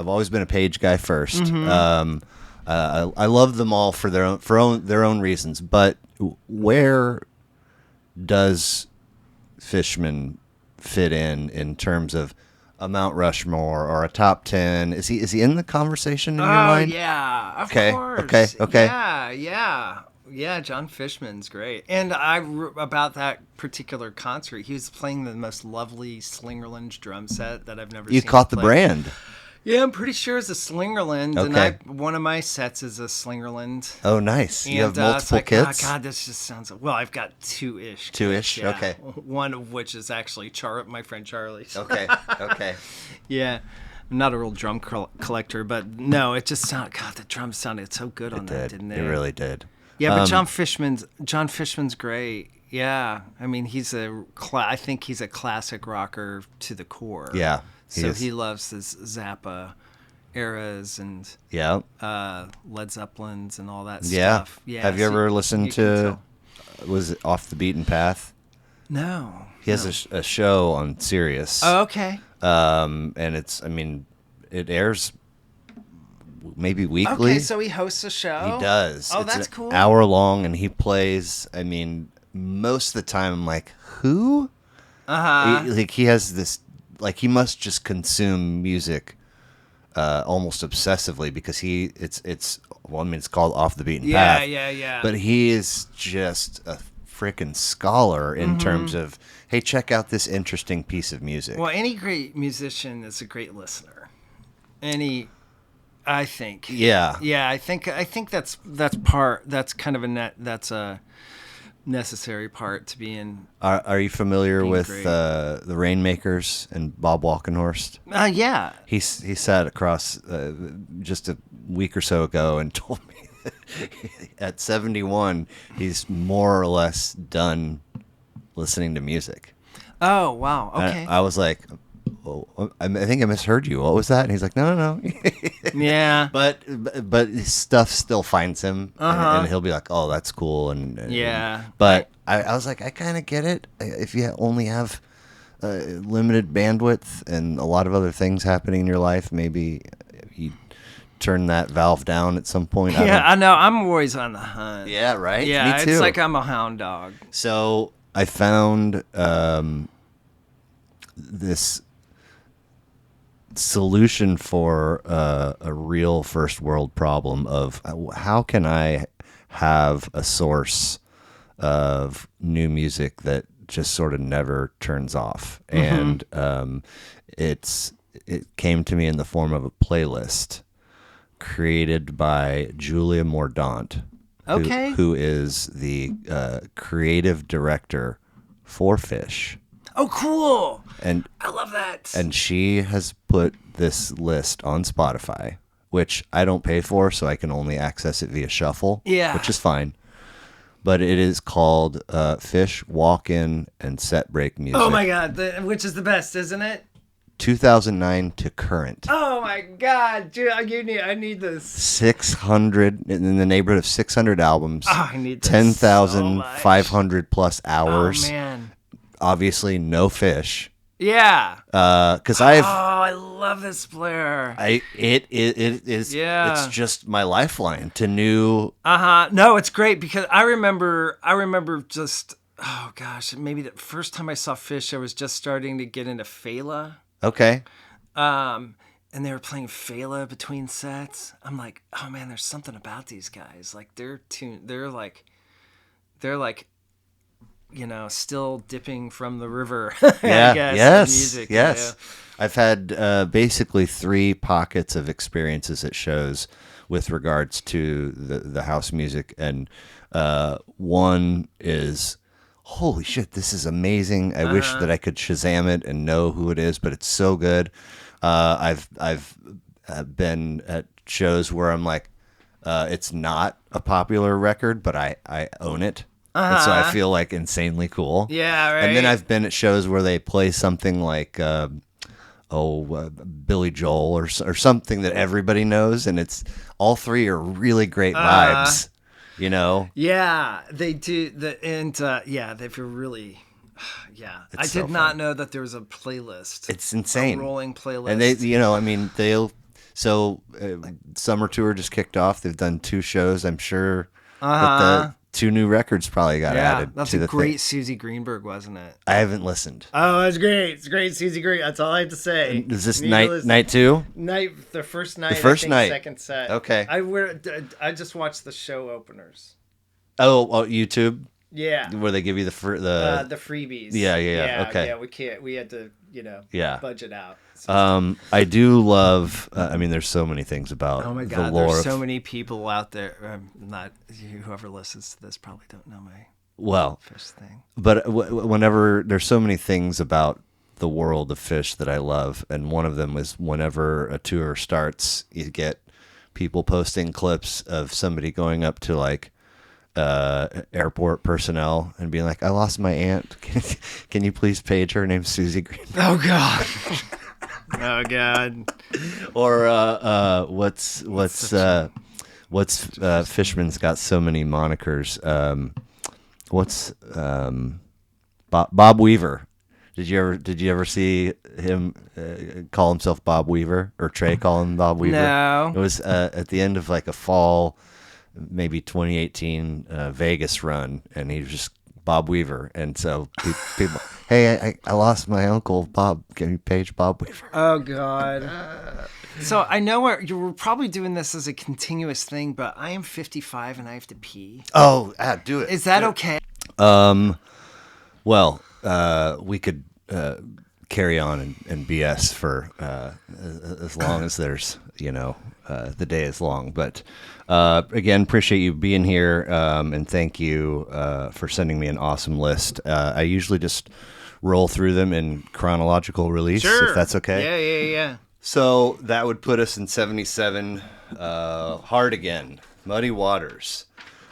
A: always been a Page guy 1st. I love them all for their own reasons. But where does Fishman fit in terms of a Mount Rushmore or a top 10? Is he in the conversation in your mind?
B: Yeah, of
A: Okay,
B: course.
A: okay.
B: Yeah, John Fishman's great. And about that particular concert, he was playing the most lovely Slingerland drum set that I've never
A: You
B: seen.
A: caught the
B: play.
A: brand.
B: Yeah, I'm pretty sure it's a Slingerland.
A: Okay.
B: And one of my sets is a Slingerland.
A: Oh, nice. You have
B: it's
A: multiple
B: like,
A: kits?
B: Oh, God, this just sounds... Well, I've got two-ish.
A: Two-ish?
B: Kits, yeah.
A: Okay.
B: One of which is actually my friend Charlie's.
A: Okay.
B: Yeah. I'm not a real drum collector, but no, it just sounded... God, the drums sounded so good on that, didn't they?
A: It really did.
B: Yeah, but John Fishman's great. Yeah. I mean, I think he's a classic rocker to the core.
A: Yeah.
B: He loves his Zappa eras and Led Zeppelins and all that stuff. Yeah.
A: Have you ever listened to, was it Off the Beaten Path?
B: No.
A: He has a show on Sirius.
B: Oh, okay.
A: And it airs maybe weekly.
B: Okay, so he hosts a show?
A: He does.
B: Oh,
A: it's
B: that's
A: an
B: cool.
A: hour long, and he plays, most of the time I'm like, who?
B: Uh-huh.
A: He has this, he must just consume music almost obsessively because it's called Off the Beaten Path.
B: Yeah.
A: But he is just a freaking scholar in terms of, hey, check out this interesting piece of music.
B: Well, any great musician is a great listener. I think.
A: Yeah.
B: Yeah, I think that's kind of that's a necessary part to be in.
A: Are you familiar with
B: great.
A: the Rainmakers and Bob Walkenhorst?
B: Yeah.
A: He sat across just a week or so ago and told me that at 71 he's more or less done listening to music.
B: Oh, wow. Okay.
A: I was like, oh, I think I misheard you. What was that? And he's like, no.
B: Yeah.
A: But his stuff still finds him, and he'll be like, oh, that's cool.
B: Yeah.
A: But I was like, I kind of get it. If you only have limited bandwidth and a lot of other things happening in your life, maybe you turn that valve down at some point.
B: I know. I'm always on the hunt.
A: Yeah, right?
B: Yeah,
A: Me too.
B: it's like I'm a hound dog.
A: So I found this solution for a real first world problem of how can I have a source of new music that just sort of never turns off. And it came to me in the form of a playlist created by Julia Mordaunt, who is the creative director for Phish.
B: Oh, cool.
A: And
B: I love that.
A: And she has put this list on Spotify, which I don't pay for, so I can only access it via Shuffle, which is fine. But it is called Phish Walk-In and Set Break Music.
B: Oh, my God. Which is the best, isn't it?
A: 2009 to current.
B: Oh, my God. Dude, I need this.
A: 600, in the neighborhood of 600 albums.
B: Oh, I need this
A: 10,500 plus hours.
B: Oh, man.
A: Obviously, no Phish.
B: Yeah.
A: Because
B: I love this player.
A: It is.
B: Yeah.
A: It's just my lifeline to new.
B: No, it's great because I remember just, oh gosh, maybe the first time I saw Phish, I was just starting to get into Fela.
A: Okay.
B: And they were playing Fela between sets. I'm like, oh man, there's something about these guys. Like they're like, still dipping from the river.
A: Yeah.
B: I guess,
A: Yes.
B: music,
A: Yes. I've had basically 3 pockets of experiences at shows with regards to the house music, and one is holy shit, this is amazing. I wish that I could Shazam it and know who it is, but it's so good. I've been at shows where I'm like, it's not a popular record, but I own it. And so I feel like insanely cool.
B: Yeah,
A: And then
B: right.
A: I've been at shows where they play something like, Billy Joel or something that everybody knows, and it's all three are really great vibes. You know,
B: Yeah, they do. Yeah, if you're really, yeah, I
A: it's so
B: did not
A: fun.
B: know that there was a playlist,
A: It's
B: a
A: insane.
B: rolling playlist.
A: And they, I mean, they'll. So summer tour just kicked off. They've done 2 shows. I'm sure that the 2 new records probably got
B: Yeah,
A: added
B: that's
A: to
B: a
A: the thing.
B: great Susie Greenberg, wasn't it?
A: I haven't listened.
B: Oh, it's great. It's great, Susie Green. That's all I have to say.
A: Is this
B: You need to listen.
A: night 2?
B: The first night.
A: The first
B: I think,
A: night.
B: second set.
A: Okay.
B: I just watched the show openers.
A: Oh, YouTube,
B: Yeah.
A: where they give you the
B: The freebies.
A: Yeah. Okay.
B: Yeah, we can't. We had to,
A: Yeah.
B: budget out.
A: I do love. I mean, there's so many things about
B: Oh my
A: the
B: God,
A: lore.
B: there's so
A: of,
B: many people out there. Not whoever listens to this probably don't know my
A: well,
B: fish thing.
A: but whenever there's so many things about the world of fish that I love, and one of them is whenever a tour starts, you get people posting clips of somebody going up to like airport personnel and being like, "I lost my aunt. Can you please page her? Her name's Susie Green."
B: Oh God. Oh God.
A: Or what's Fishman's got so many monikers. What's Bob Weaver? Did you ever see him call himself Bob Weaver, or Trey call him Bob Weaver?
B: No.
A: It was at the end of like a fall, maybe 2018 Vegas run, and he was just Bob Weaver. And so people, hey, I lost my uncle Bob. Can you page Bob Weaver?
B: Oh God. So I know you were probably doing this as a continuous thing, but I am 55 and I have to pee.
A: Oh, do it.
B: Is that okay?
A: Well, we could carry on and BS for as long as there's, the day is long. But again, appreciate you being here, and thank you for sending me an awesome list. I usually just roll through them in chronological release, if that's okay.
B: Yeah.
A: So that would put us in 77. Hard Again, Muddy Waters.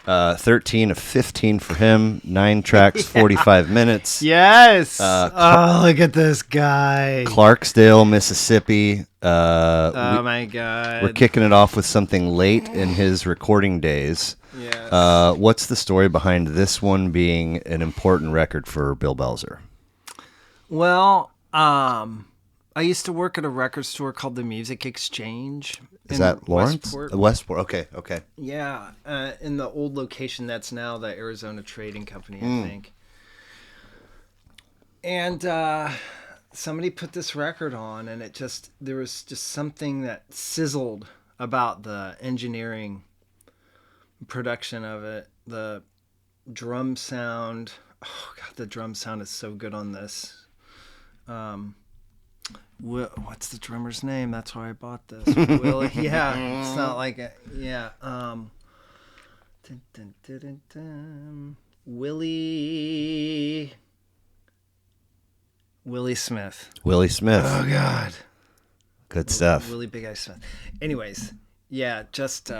A: 13 of 15 for him. 9 tracks, 45 minutes.
B: Yes. Oh, look at this guy.
A: Clarksdale, Mississippi.
B: Oh my God.
A: We're kicking it off with something late in his recording days.
B: Yes.
A: What's the story behind this one being an important record for Bill Belzer?
B: Well, I used to work at a record store called the Music Exchange.
A: Is
B: in
A: that Lawrence?
B: Westport.
A: Westport. Okay.
B: Yeah, in the old location that's now the Arizona Trading Company, I think. And somebody put this record on, and there was just something that sizzled about the engineering production of it. The drum sound. Oh God, the drum sound is so good on this. What's the drummer's name? That's why I bought this. Willie. Yeah, it's not like it. Yeah. Dun, dun, dun, dun, dun. Willie Smith.
A: Willie Smith.
B: Oh God.
A: Good stuff.
B: Willie Big Eye Smith. Anyways, yeah, just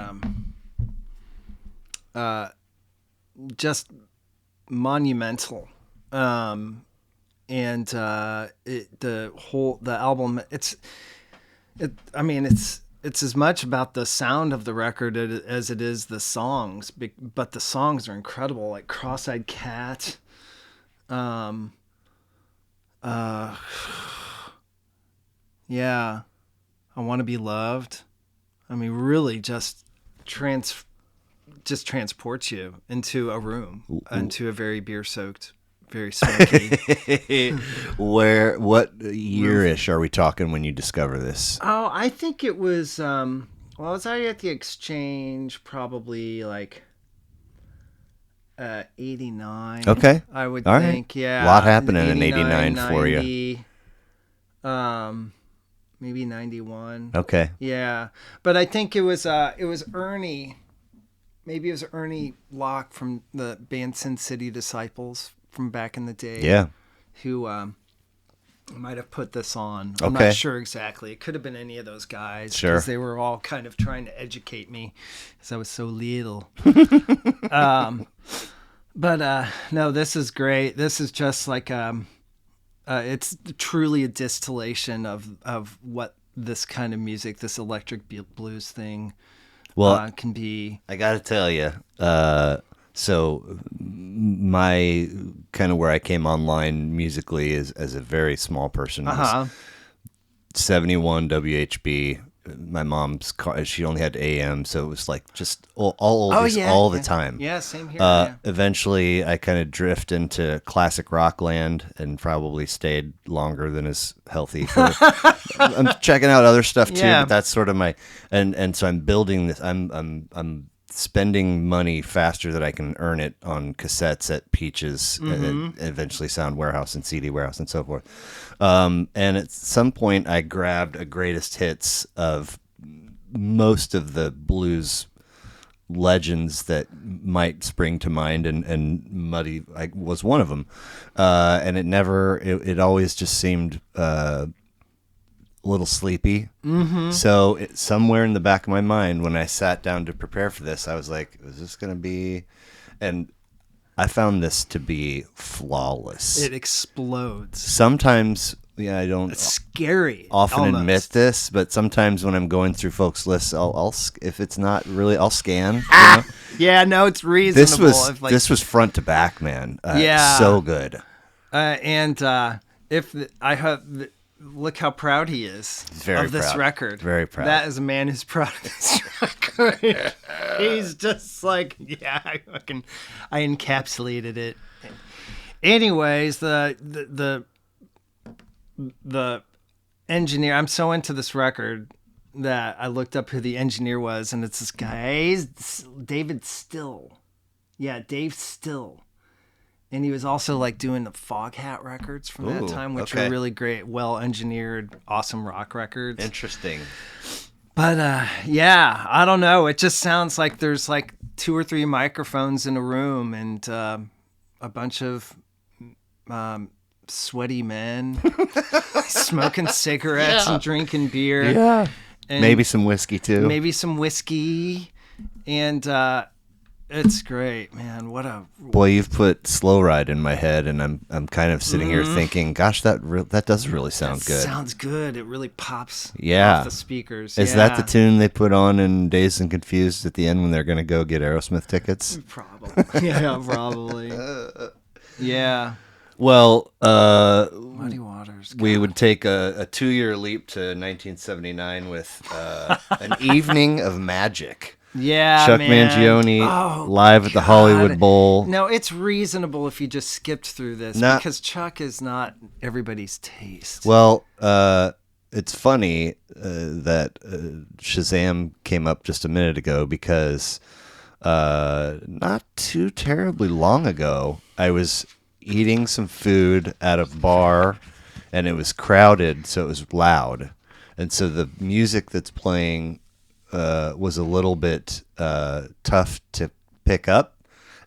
B: monumental. And the album, it's as much about the sound of the record as it is the songs, but the songs are incredible, like Cross-Eyed Cat. Yeah, I Want to Be Loved. I mean, really just transports you into a room, into a very beer-soaked, very smoky.
A: What year-ish are we talking when you discover this?
B: Oh, I think it was, I was already at the Exchange probably like 89.
A: Okay.
B: I would
A: All
B: think,
A: right.
B: yeah.
A: A lot happening in 89 for you.
B: 90, maybe 91.
A: Okay.
B: Yeah. But I think it was Ernie. Maybe it was Ernie Locke from the band Sin City Disciples from back in the day.
A: Yeah.
B: Who might have put this on. I'm
A: Okay.
B: not sure exactly. It could have been any of those guys.
A: Sure.
B: Because they were all kind of trying to educate me because I was so little. But no, this is great. This is just like it's truly a distillation of what this kind of music, this electric blues thing, can be.
A: I got to tell you, so my kind of where I came online musically is as a very small person. Was 71 WHB. My mom's car, she only had AM, so it was like just all oldies all the time.
B: Yeah, same here.
A: Eventually, I kind of drift into classic rock land and probably stayed longer than is healthy. I'm checking out other stuff too, but that's sort of my and so I'm building this. I'm spending money faster than I can earn it on cassettes at Peaches, and eventually Sound Warehouse and CD Warehouse and so forth. And at some point, I grabbed a greatest hits of most of the blues legends that might spring to mind, and Muddy was one of them. And it always just seemed a little sleepy. So somewhere in the back of my mind, when I sat down to prepare for this, I was like, is this going to be... And I found this to be flawless.
B: It explodes.
A: Sometimes, I don't...
B: It's scary.
A: Often
B: almost.
A: admit this, but sometimes when I'm going through folks' lists, I'll if it's not really, I'll scan.
B: Yeah, no, it's reasonable.
A: This was front to back, man.
B: Yeah.
A: So good.
B: Look how proud he is
A: Very
B: of this
A: proud.
B: record.
A: Very proud.
B: That is a man who's proud of this record. He's just like, yeah, I encapsulated it. Anyways, the engineer, I'm so into this record that I looked up who the engineer was, and it's this guy, he's David Still. Yeah, Dave Still. And he was also like doing the Foghat records from that time, which were really great, well-engineered, awesome rock records.
A: Interesting.
B: But I don't know. It just sounds like there's like 2 or 3 microphones in a room and a bunch of sweaty men smoking cigarettes and drinking beer.
A: Yeah.
B: And
A: maybe some whiskey too.
B: Maybe some whiskey. And it's great, man. What a
A: boy! You've put Slow Ride in my head, and I'm kind of sitting here thinking, gosh, that does really sound good.
B: Sounds good. It really pops.
A: Yeah.
B: Off the speakers.
A: Is that the tune they put on in Dazed and Confused at the end when they're going to go get Aerosmith tickets?
B: Probably. Yeah, probably. Yeah.
A: Well,
B: Muddy Waters. God.
A: We would take a 2-year leap to 1979 with an evening of magic.
B: Yeah,
A: Chuck
B: man.
A: Mangione live at the Hollywood Bowl.
B: No, it's reasonable if you just skipped through this because Chuck is not everybody's taste.
A: Well, it's funny that Shazam came up just a minute ago because not too terribly long ago, I was eating some food at a bar and it was crowded, so it was loud. And so the music that's playing was a little bit tough to pick up,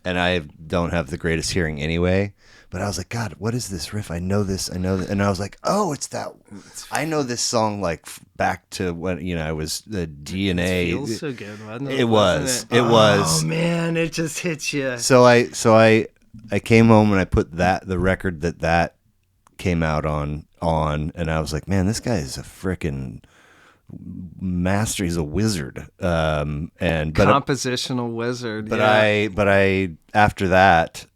A: and I don't have the greatest hearing anyway. But I was like, God, what is this riff? I know this. And I was like, oh, it's that. I know this song like back to when I was the DNA.
B: It feels so good, wasn't it?
A: It was. It was.
B: Oh man, it just hits you.
A: So I came home and I put the record that came out on, and I was like, man, this guy is a frickin' master. He's a wizard,
B: compositional wizard.
A: But I after that,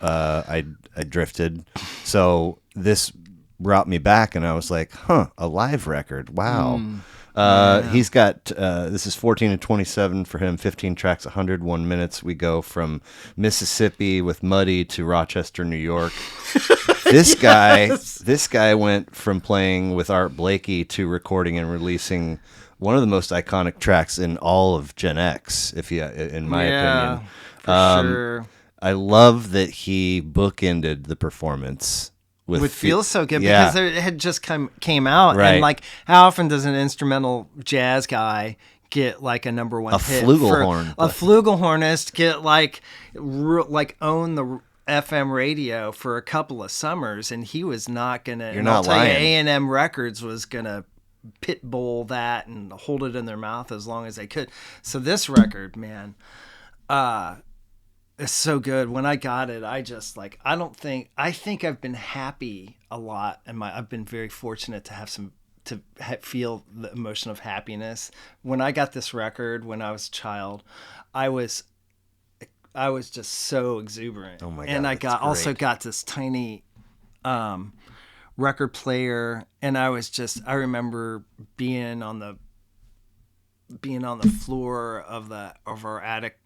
A: I drifted. So this brought me back, and I was like, a live record. Wow. He's got this is 14 and 27 for him, 15 tracks, 101 minutes. We go from Mississippi with Muddy to Rochester, New York. This guy went from playing with Art Blakey to recording and releasing one of the most iconic tracks in all of Gen X, in my opinion.
B: For sure.
A: I love that he bookended the performance with
B: Feels So Good because it had just came out, right. And like, how often does an instrumental jazz guy get like a number one hit?
A: Flugelhorn.
B: A flugelhornist get like own the FM radio for a couple of summers, and he was not gonna.
A: You're not
B: I'll tell you,
A: lying.
B: A&M Records was gonna pit bull that and hold it in their mouth as long as they could. So this record, man, it's so good. When I got it, I just like, I think I've been happy a lot, and I've been very fortunate to have feel the emotion of happiness. When I got this record when I was a child, I was just so exuberant.
A: Oh my God,
B: and I
A: that's
B: also
A: great.
B: got this tiny record player, and I remember being on the floor of our attic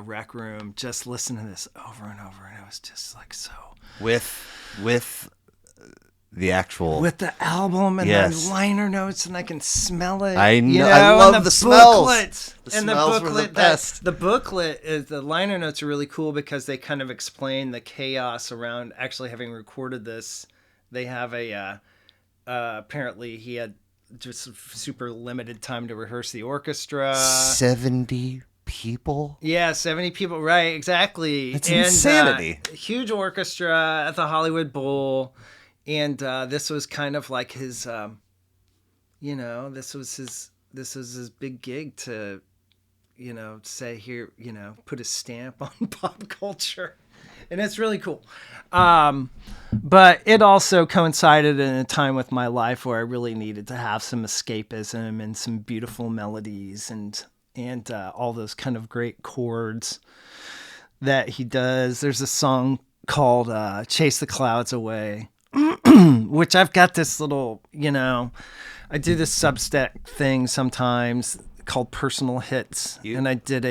B: rec room, just listening to this over and over, and I was just like, so
A: With the actual
B: with the album and
A: Yes.
B: the liner notes, and I can smell it.
A: I
B: you
A: know- I
B: and
A: love the smells.
B: booklet.
A: The
B: And
A: smells
B: the
A: were the
B: booklet,
A: best.
B: the booklet is the liner notes are really cool because they kind of explain the chaos around actually having recorded this. They have apparently he had just super limited time to rehearse the orchestra.
A: 70 people.
B: Yeah, 70 people. Right, exactly.
A: That's insanity.
B: Huge orchestra at the Hollywood Bowl. And this was kind of like his, this was his big gig to, say here, put a stamp on pop culture. And it's really cool. But it also coincided in a time with my life where I really needed to have some escapism and some beautiful melodies and all those kind of great chords that he does. There's a song called Chase the Clouds Away, which I've got this little, I do this Substack thing sometimes called Personal Hits. And I did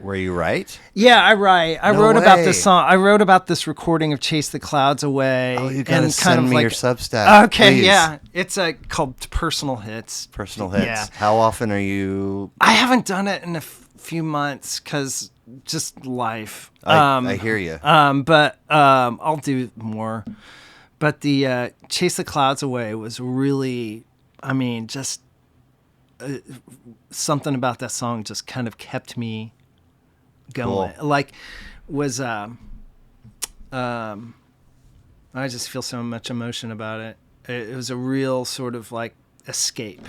A: Were you right?
B: yeah, I write. I
A: No
B: wrote about
A: way.
B: this song. I wrote about this recording of Chase the Clouds Away.
A: Oh, you gotta
B: and
A: send me your Substack.
B: Okay,
A: please.
B: yeah. It's called Personal Hits.
A: Personal hits.
B: Yeah.
A: How often are you?
B: I haven't done it in a few months because just life.
A: I hear you.
B: But I'll do more. But the Chase the Clouds Away was really, just something about that song just kind of kept me going.
A: Cool.
B: Like, was I just feel so much emotion about it. It was a real sort of like escape.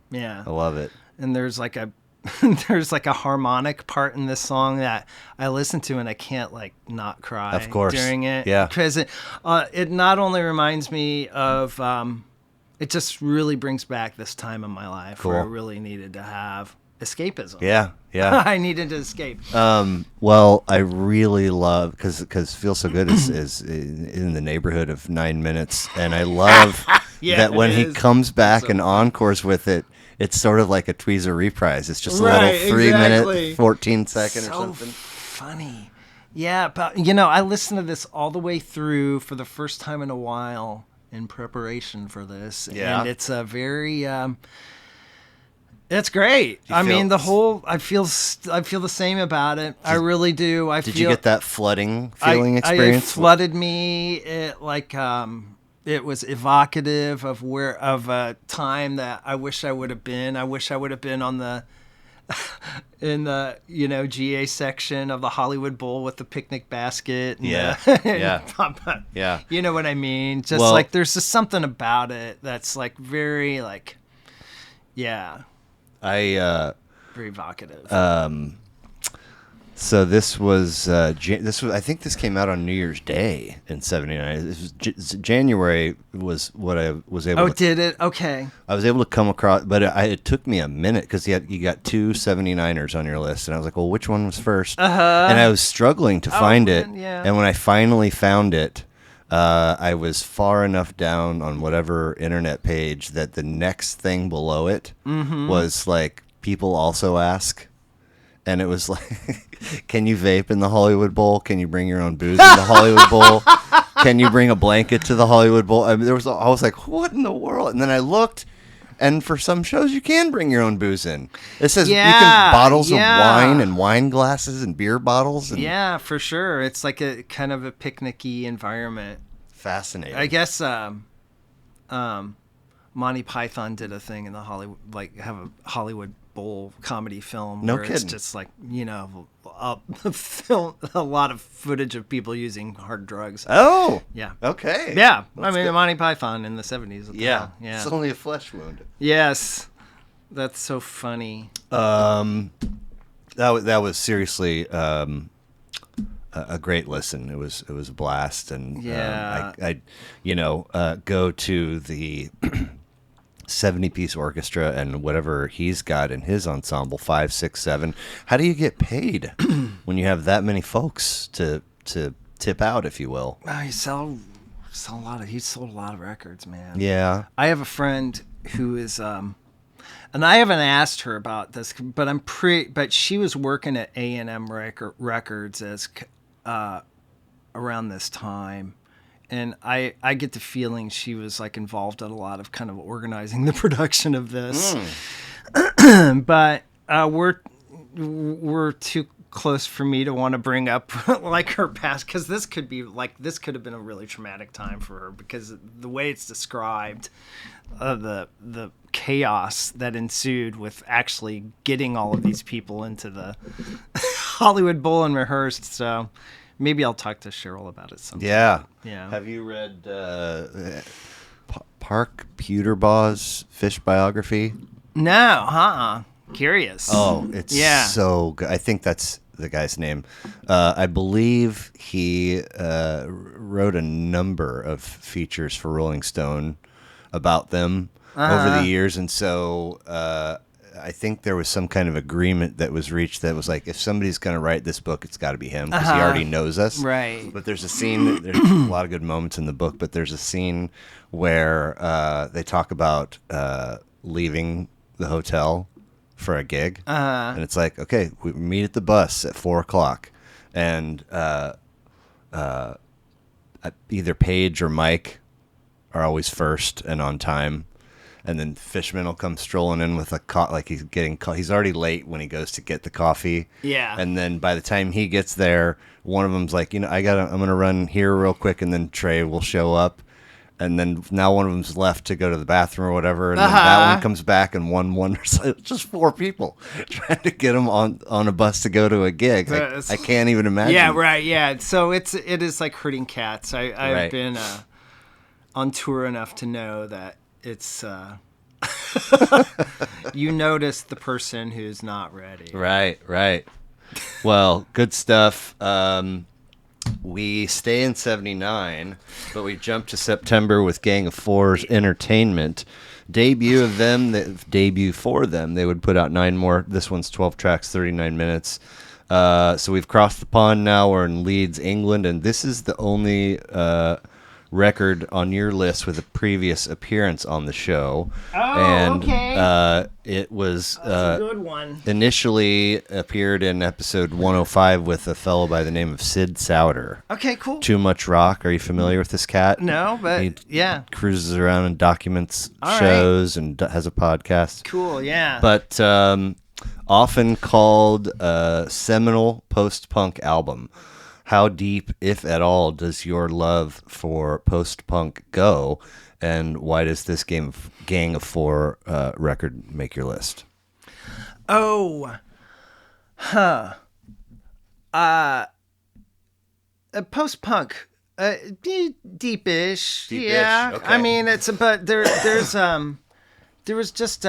B: Yeah.
A: I love it.
B: And there's like a harmonic part in this song that I listen to and I can't like not cry
A: Of course.
B: during it.
A: Yeah.
B: Because it not only reminds me of it just really brings back this time in my life where I
A: Cool.
B: really needed to have escapism.
A: Yeah. Yeah.
B: I needed to escape.
A: Well, I really love because Feel So Good is in the neighborhood of 9 minutes, and I love
B: Yeah,
A: that when
B: it
A: he
B: is.
A: comes back
B: So
A: and encores with it, it's sort of like a Tweezer reprise. It's just a
B: Right,
A: little 3
B: exactly.
A: minute, 14-second or
B: So
A: something.
B: funny. Yeah, but I listened to this all the way through for the first time in a while in preparation for this.
A: Yeah.
B: And it's a very it's great.
A: you
B: I mean,
A: feel-
B: I feel the same about it. I really do.
A: Did you get that flooding feeling
B: It
A: experience?
B: flooded me. It it was evocative of a time that I wish I would have been. I wish I would have been on the in the GA section of the Hollywood Bowl with the picnic basket. And
A: Yeah, yeah. Yeah.
B: You know what I mean? Just
A: Well-
B: like there's just something about it that's like very like, yeah,
A: I
B: very evocative.
A: so this was I think this came out on New Year's Day in '79. This was January was what I was able.
B: Oh,
A: to,
B: did it? Okay.
A: I was able to come across, but it took me a minute because you got two 79ers on your list, and I was like, well, which one was first? And I was struggling to find it,
B: man, yeah.
A: and when I finally found it, I was far enough down on whatever internet page that the next thing below it was like people also ask. And it was like, can you vape in the Hollywood Bowl? Can you bring your own booze in the Hollywood Bowl? Can you bring a blanket to the Hollywood Bowl? I mean, I was like, what in the world? And then I looked, and for some shows, you can bring your own booze in. It says you can bottles of wine and wine glasses and beer bottles. And
B: Yeah, for sure. It's like a kind of a picnicky environment.
A: fascinating.
B: I guess Monty Python did a thing in the Hollywood, like have a Hollywood bull comedy film
A: No
B: where
A: kidding.
B: it's just like, film a lot of footage of people using hard drugs.
A: Oh,
B: Yeah.
A: okay.
B: Yeah.
A: That's
B: I mean,
A: good.
B: Monty Python in the 70s. What the hell? Yeah.
A: It's only a flesh wound.
B: Yes. That's so funny.
A: That was seriously a great listen. It was a blast, and
B: Yeah.
A: I go to the 70-piece orchestra and whatever he's got in his ensemble, 5, 6, 7. How do you get paid when you have that many folks to tip out, if you will?
B: He sold a lot of records, man.
A: Yeah.
B: I have a friend who is and I haven't asked her about this, but she was working at A&M Records as around this time. And I get the feeling she was like involved in a lot of kind of organizing the production of this. But we're too close for me to want to bring up like her past, because this could have been a really traumatic time for her, because the way it's described, the chaos that ensued with actually getting all of these people into the Hollywood Bowl and rehearsed. So maybe I'll talk to Cheryl about it sometime.
A: Yeah.
B: Yeah.
A: Have you read Park Pewterbaugh's fish biography?
B: No, curious.
A: Oh, it's so good. I think that's the guy's name. I believe he wrote a number of features for Rolling Stone about them over the years, and so I think there was some kind of agreement that was reached that was like, if somebody's going to write this book, it's got to be him, because he already knows us.
B: Right.
A: But there's a scene, there's a lot of good moments in the book, but there's a scene where they talk about leaving the hotel for a gig. And it's like, okay, we meet at the bus at 4:00. And either Paige or Mike are always first and on time. And then Fishman will come strolling in with like he's already late when he goes to get the coffee.
B: Yeah.
A: And then by the time he gets there, one of them's like, I'm gonna run here real quick, and then Trey will show up. And then now one of them's left to go to the bathroom or whatever, and then that one comes back, and one wonders. It's just 4 people trying to get them on a bus to go to a gig. I can't even imagine.
B: Yeah, right. Yeah. So it is like herding cats. I've been on tour enough to know that it's you notice the person who's not ready.
A: Right. Well, good stuff. We stay in 79, but we jump to September with Gang of Four's Entertainment. Debut for them. They would put out 9 more. This one's 12 tracks, 39 minutes. So we've crossed the pond now. We're in Leeds, England, and this is the only record on your list with a previous appearance on the show.
B: Okay.
A: It was
B: That's a good one.
A: initially appeared in episode 105 with a fellow by the name of Sid Souter.
B: Okay, cool.
A: Too Much Rock. Are you familiar with this cat?
B: No, but
A: he
B: yeah.
A: cruises around and documents
B: All
A: shows and has a podcast.
B: Cool, yeah.
A: But often called a seminal post-punk album. How deep, if at all, does your love for post-punk go, and why does this Gang of Four record make your list?
B: Post-punk, deepish. Yeah,
A: okay.
B: I mean there was just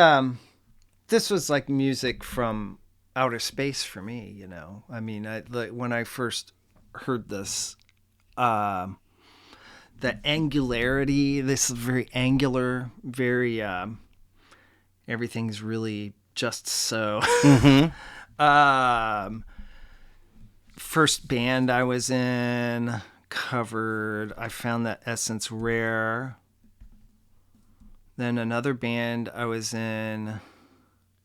B: this was like music from outer space for me. I mean, when I first heard this, the angularity. This is very angular, very everything's really just so.
A: Mm-hmm.
B: First band I was in covered. I found that Essence Rare. Then another band I was in.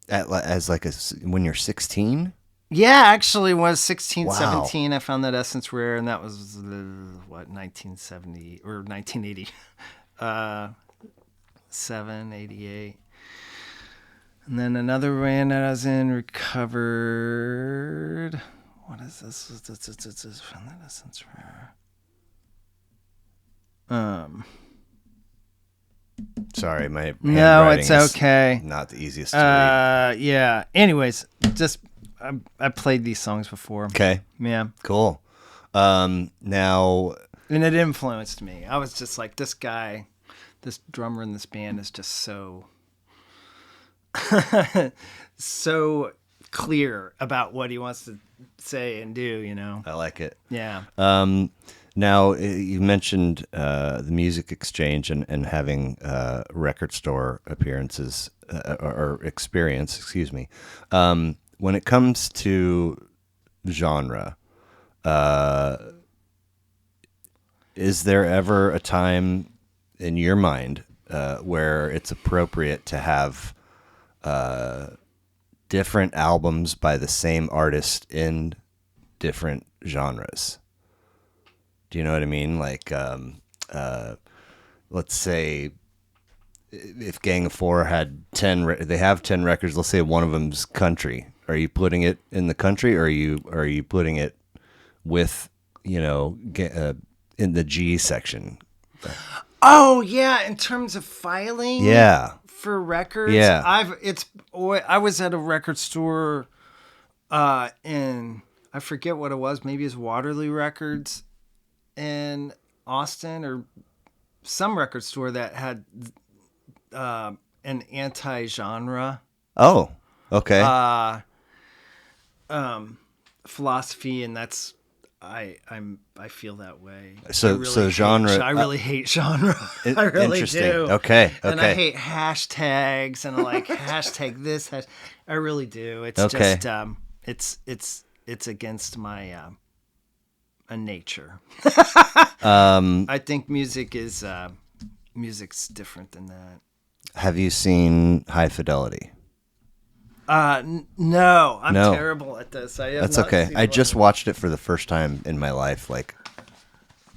A: When you're 16.
B: Yeah, actually was 16,
A: Wow.
B: 17. I found that Essence Rare, and that was, 1970 or 1980. 88. And then another band that I was in recovered. What is this? It's found that Essence Rare.
A: Sorry, my
B: No,
A: handwriting
B: it's
A: is
B: okay.
A: not the easiest to read.
B: Yeah. Anyways, just I played these songs before.
A: Okay,
B: Yeah,
A: cool. Now,
B: and it influenced me. I was just like, this guy, this drummer in this band is just so so clear about what he wants to say and do. You know.
A: I like it.
B: Yeah.
A: Now, you mentioned the Music Exchange and having record store appearances or experience, excuse me. When it comes to genre, is there ever a time in your mind where it's appropriate to have different albums by the same artist in different genres? Do you know what I mean? Like, let's say if Gang of Four had 10, they have 10 records. Let's say one of them's country. Are you putting it in the country, or are you putting it with, in the G section?
B: Oh yeah, in terms of filing.
A: Yeah.
B: For records.
A: Yeah.
B: I was at a record store, in I forget what it was. Maybe it's Waterloo Records in Austin, or some record store that had an anti-genre
A: Oh, okay.
B: philosophy, and that's I feel that way.
A: So genre.
B: I really hate genre. I really
A: interesting.
B: do.
A: Okay.
B: And I hate hashtags and like hashtag this. I really do. It's
A: Okay.
B: just it's against my nature. I think music's different than that.
A: Have you seen High Fidelity?
B: No, I'm
A: No.
B: terrible at this.
A: That's okay. I just watched it for the first time in my life, like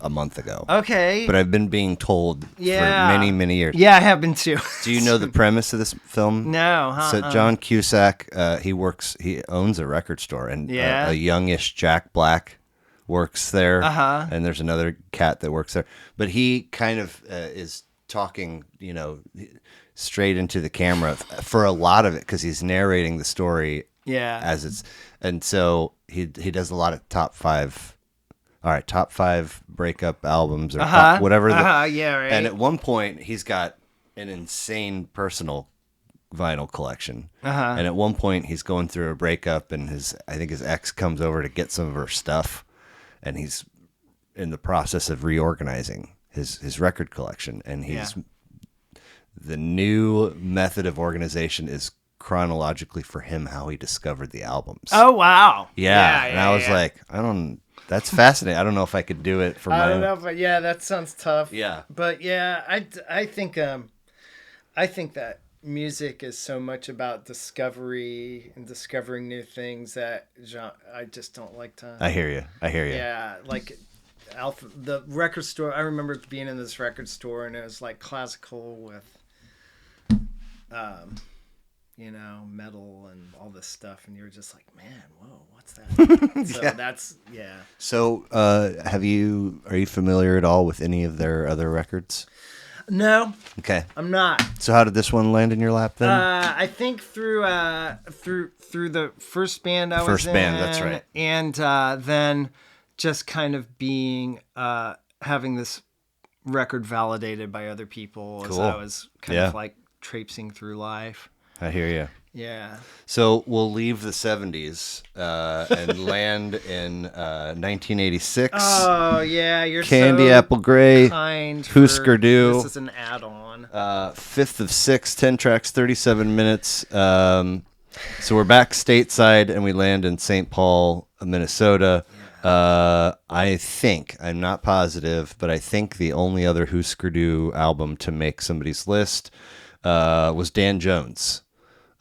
A: a month ago.
B: Okay.
A: But I've been being told for many, many years.
B: Yeah, I have been too.
A: Do you know the premise of this film?
B: No.
A: So John Cusack, he owns a record store, and a youngish Jack Black works there. And there's another cat that works there. But he kind of is talking, straight into the camera for a lot of it, because he's narrating the story as it's, and so he does a lot of top five breakup albums, or whatever.
B: Yeah, right.
A: And at one point he's got an insane personal vinyl collection. And at one point he's going through a breakup, and I think his ex comes over to get some of her stuff, and he's in the process of reorganizing his record collection, and the new method of organization is chronologically for him how he discovered the albums.
B: Oh wow!
A: Yeah, and I was like, that's fascinating. I don't know if I could do it for my.
B: I don't know, but yeah, that sounds tough.
A: Yeah,
B: but yeah, I think that music is so much about discovery and discovering new things that I just don't like to.
A: I hear you.
B: Yeah, like the record store. I remember being in this record store, and it was like classical with metal and all this stuff, and you were just like, man, whoa, what's that? So that's
A: So are you familiar at all with any of their other records?
B: No.
A: Okay.
B: I'm not.
A: So how did this one land in your lap then?
B: I think through the first band I was in.
A: That's right.
B: And then just kind of being having this record validated by other people as I was kind of like traipsing through life.
A: I hear you.
B: Yeah.
A: So we'll leave the 70s and land in 1986.
B: Oh, yeah. You're
A: Candy
B: so
A: Apple Gray,
B: kind.
A: Husker Du.
B: This is an add-on.
A: 5th of 6, 10 tracks, 37 minutes. So we're back stateside, and we land in St. Paul, Minnesota. I think, I'm not positive, but I think the only other Husker Du album to make somebody's list was Dan Jones.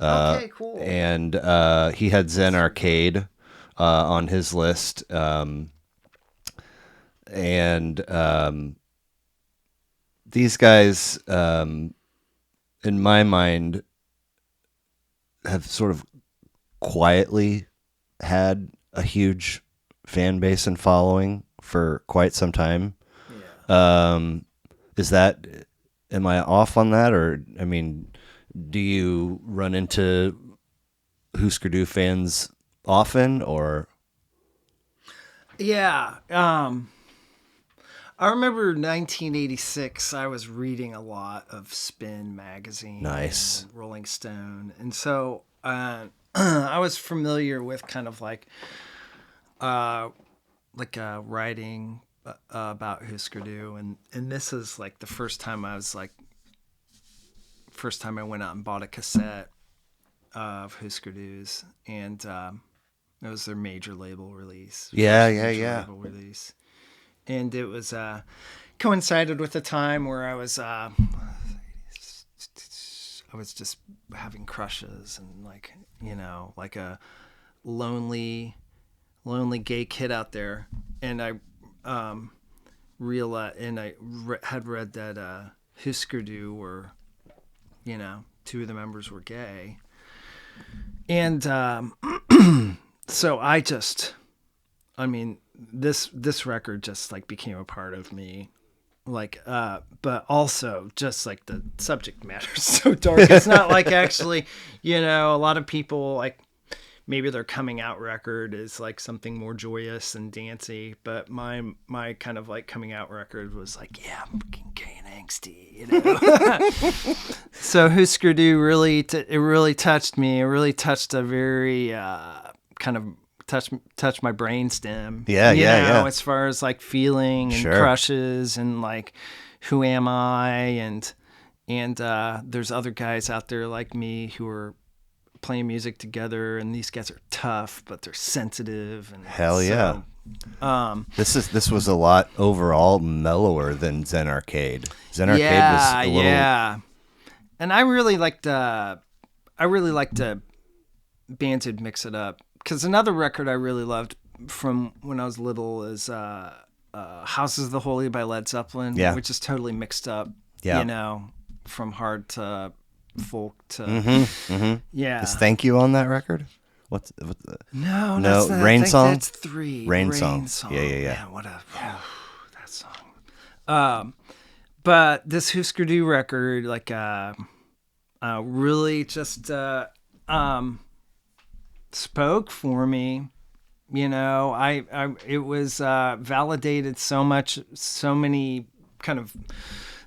B: Okay, cool.
A: And he had Zen Arcade on his list. These guys, in my mind, have sort of quietly had a huge fan base and following for quite some time.
B: Yeah.
A: Is that Am I off on that, or I mean, do you run into Husker Du fans often, or
B: Yeah. I remember 1986. I was reading a lot of Spin magazine
A: nice?
B: and Rolling Stone, and so I was familiar with kind of uh, writing about Husker Du, and this is like the first time I went out and bought a cassette of Husker Du's, and it was their major label release,
A: Yeah,
B: first
A: yeah,
B: major
A: yeah.
B: label release, and it was coincided with a time where I was just having crushes and like a lonely gay kid out there, and I realized and had read that Husker Du were, two of the members were gay, and so I mean, this record just like became a part of me, but also just like the subject matter is so dark. It's not like actually, a lot of people like maybe their coming out record is like something more joyous and dancey, but my kind of like coming out record was like, yeah, I'm fucking gay and angsty. So Husker Du really it really touched me. It really touched a very kind of touch my brainstem.
A: Yeah, yeah, yeah.
B: As far as like feeling and
A: Sure.
B: crushes and like who am I, and there's other guys out there like me who are playing music together, and these guys are tough but they're sensitive, and
A: Hell yeah.
B: so
A: This was a lot overall mellower than Zen Arcade. Zen Arcade was
B: yeah,
A: a little.
B: yeah. And I really liked bands who'd mix it up, because another record I really loved from when I was little is Houses of the Holy by Led Zeppelin,
A: Yeah.
B: which is totally mixed up,
A: Yeah.
B: from hard to folk to
A: Mm-hmm. Is Thank You on that record? What's the,
B: no,
A: no
B: that's not,
A: Rain
B: I think
A: Song?
B: that's 3.
A: Rain Song. Yeah, yeah, yeah.
B: Man, what a that song. But this Husker Du record, like, really just spoke for me. I it was validated so much, so many kind of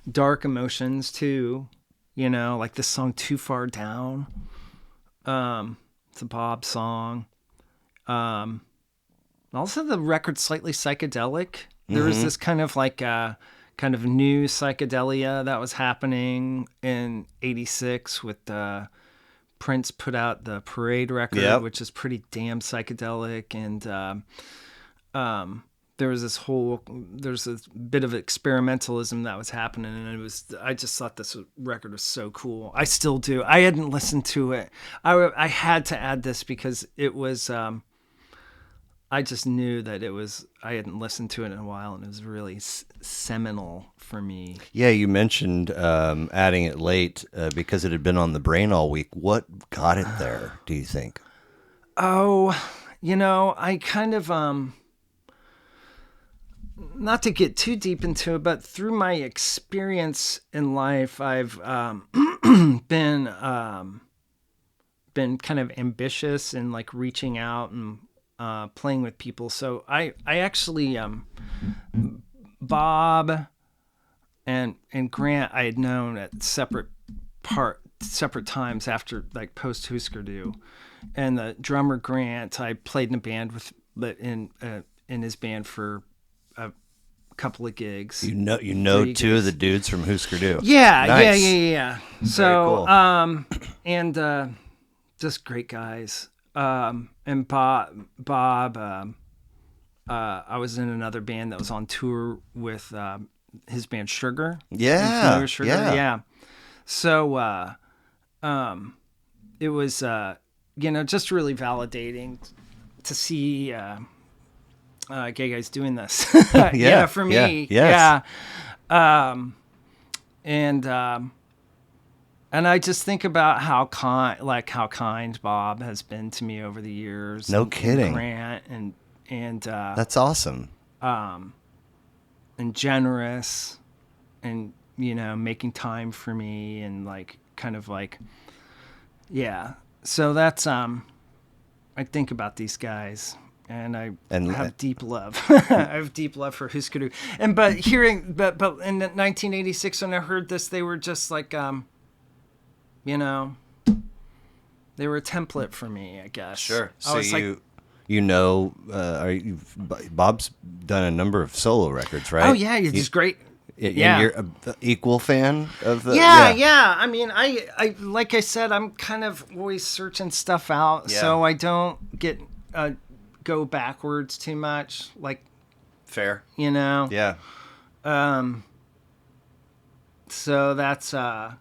B: dark emotions too. Like this song "Too Far Down." It's a Bob song. Also, the record's slightly psychedelic. There was this kind of like kind of new psychedelia that was happening in '86 with Prince put out the Parade record,
A: Yep.
B: which is pretty damn psychedelic, and there's this bit of experimentalism that was happening, and I just thought this record was so cool. I still do. I hadn't listened to it. I had to add this because it was. I just knew that I hadn't listened to it in a while, and it was really seminal for me.
A: Yeah, you mentioned adding it late because it had been on the brain all week. What got it there, do you think?
B: Oh, I kind of not to get too deep into it, but through my experience in life, I've been kind of ambitious and like reaching out and playing with people. So I actually Bob and Grant I had known at separate times after like post Husker Du, and the drummer Grant I played in a band with, but in his band for a couple of gigs.
A: You know
B: 3
A: two of
B: gigs.
A: the dudes from Husker Du.
B: Yeah,
A: Nice.
B: yeah. So,
A: cool.
B: and just great guys. And Bob, I was in another band that was on tour with his band Sugar.
A: Yeah,
B: Familiar with Sugar?
A: yeah.
B: So, it was, just really validating to see gay guys doing this.
A: Yeah,
B: for me.
A: yeah, yes.
B: Yeah. And I just think about how kind Bob has been to me over the years.
A: No
B: and
A: kidding.
B: Grant and
A: That's awesome.
B: and generous, and making time for me and like kind of like, yeah. So that's I think about these guys. And I have deep love. I have deep love for Husker Du. But in 1986 when I heard this, they were just like, they were a template for me, I guess.
A: Sure.
B: I was
A: Bob's done a number of solo records, right?
B: Oh yeah, he's just great.
A: Yeah, you're an equal fan of the.
B: Yeah. I mean, I like I said, I'm kind of always searching stuff out, so I don't get go backwards too much. Like,
A: fair.
B: Yeah. So that's Husker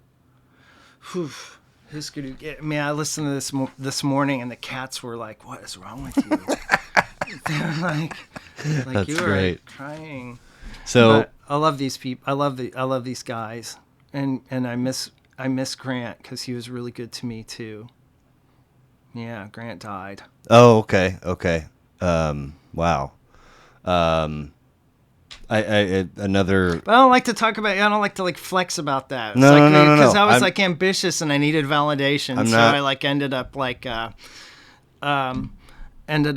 B: Du. I mean, I listened to this morning, and the cats were like, "What is wrong with you?" They're like
A: That's
B: you
A: great.
B: are crying.
A: So
B: But I love these people. I love these guys, and I miss Grant because he was really good to me too. Yeah, Grant died.
A: Oh, okay. Wow. Another.
B: But I don't like to talk about. I don't like to like flex about that.
A: No.
B: Because I was like ambitious and I needed validation, I like ended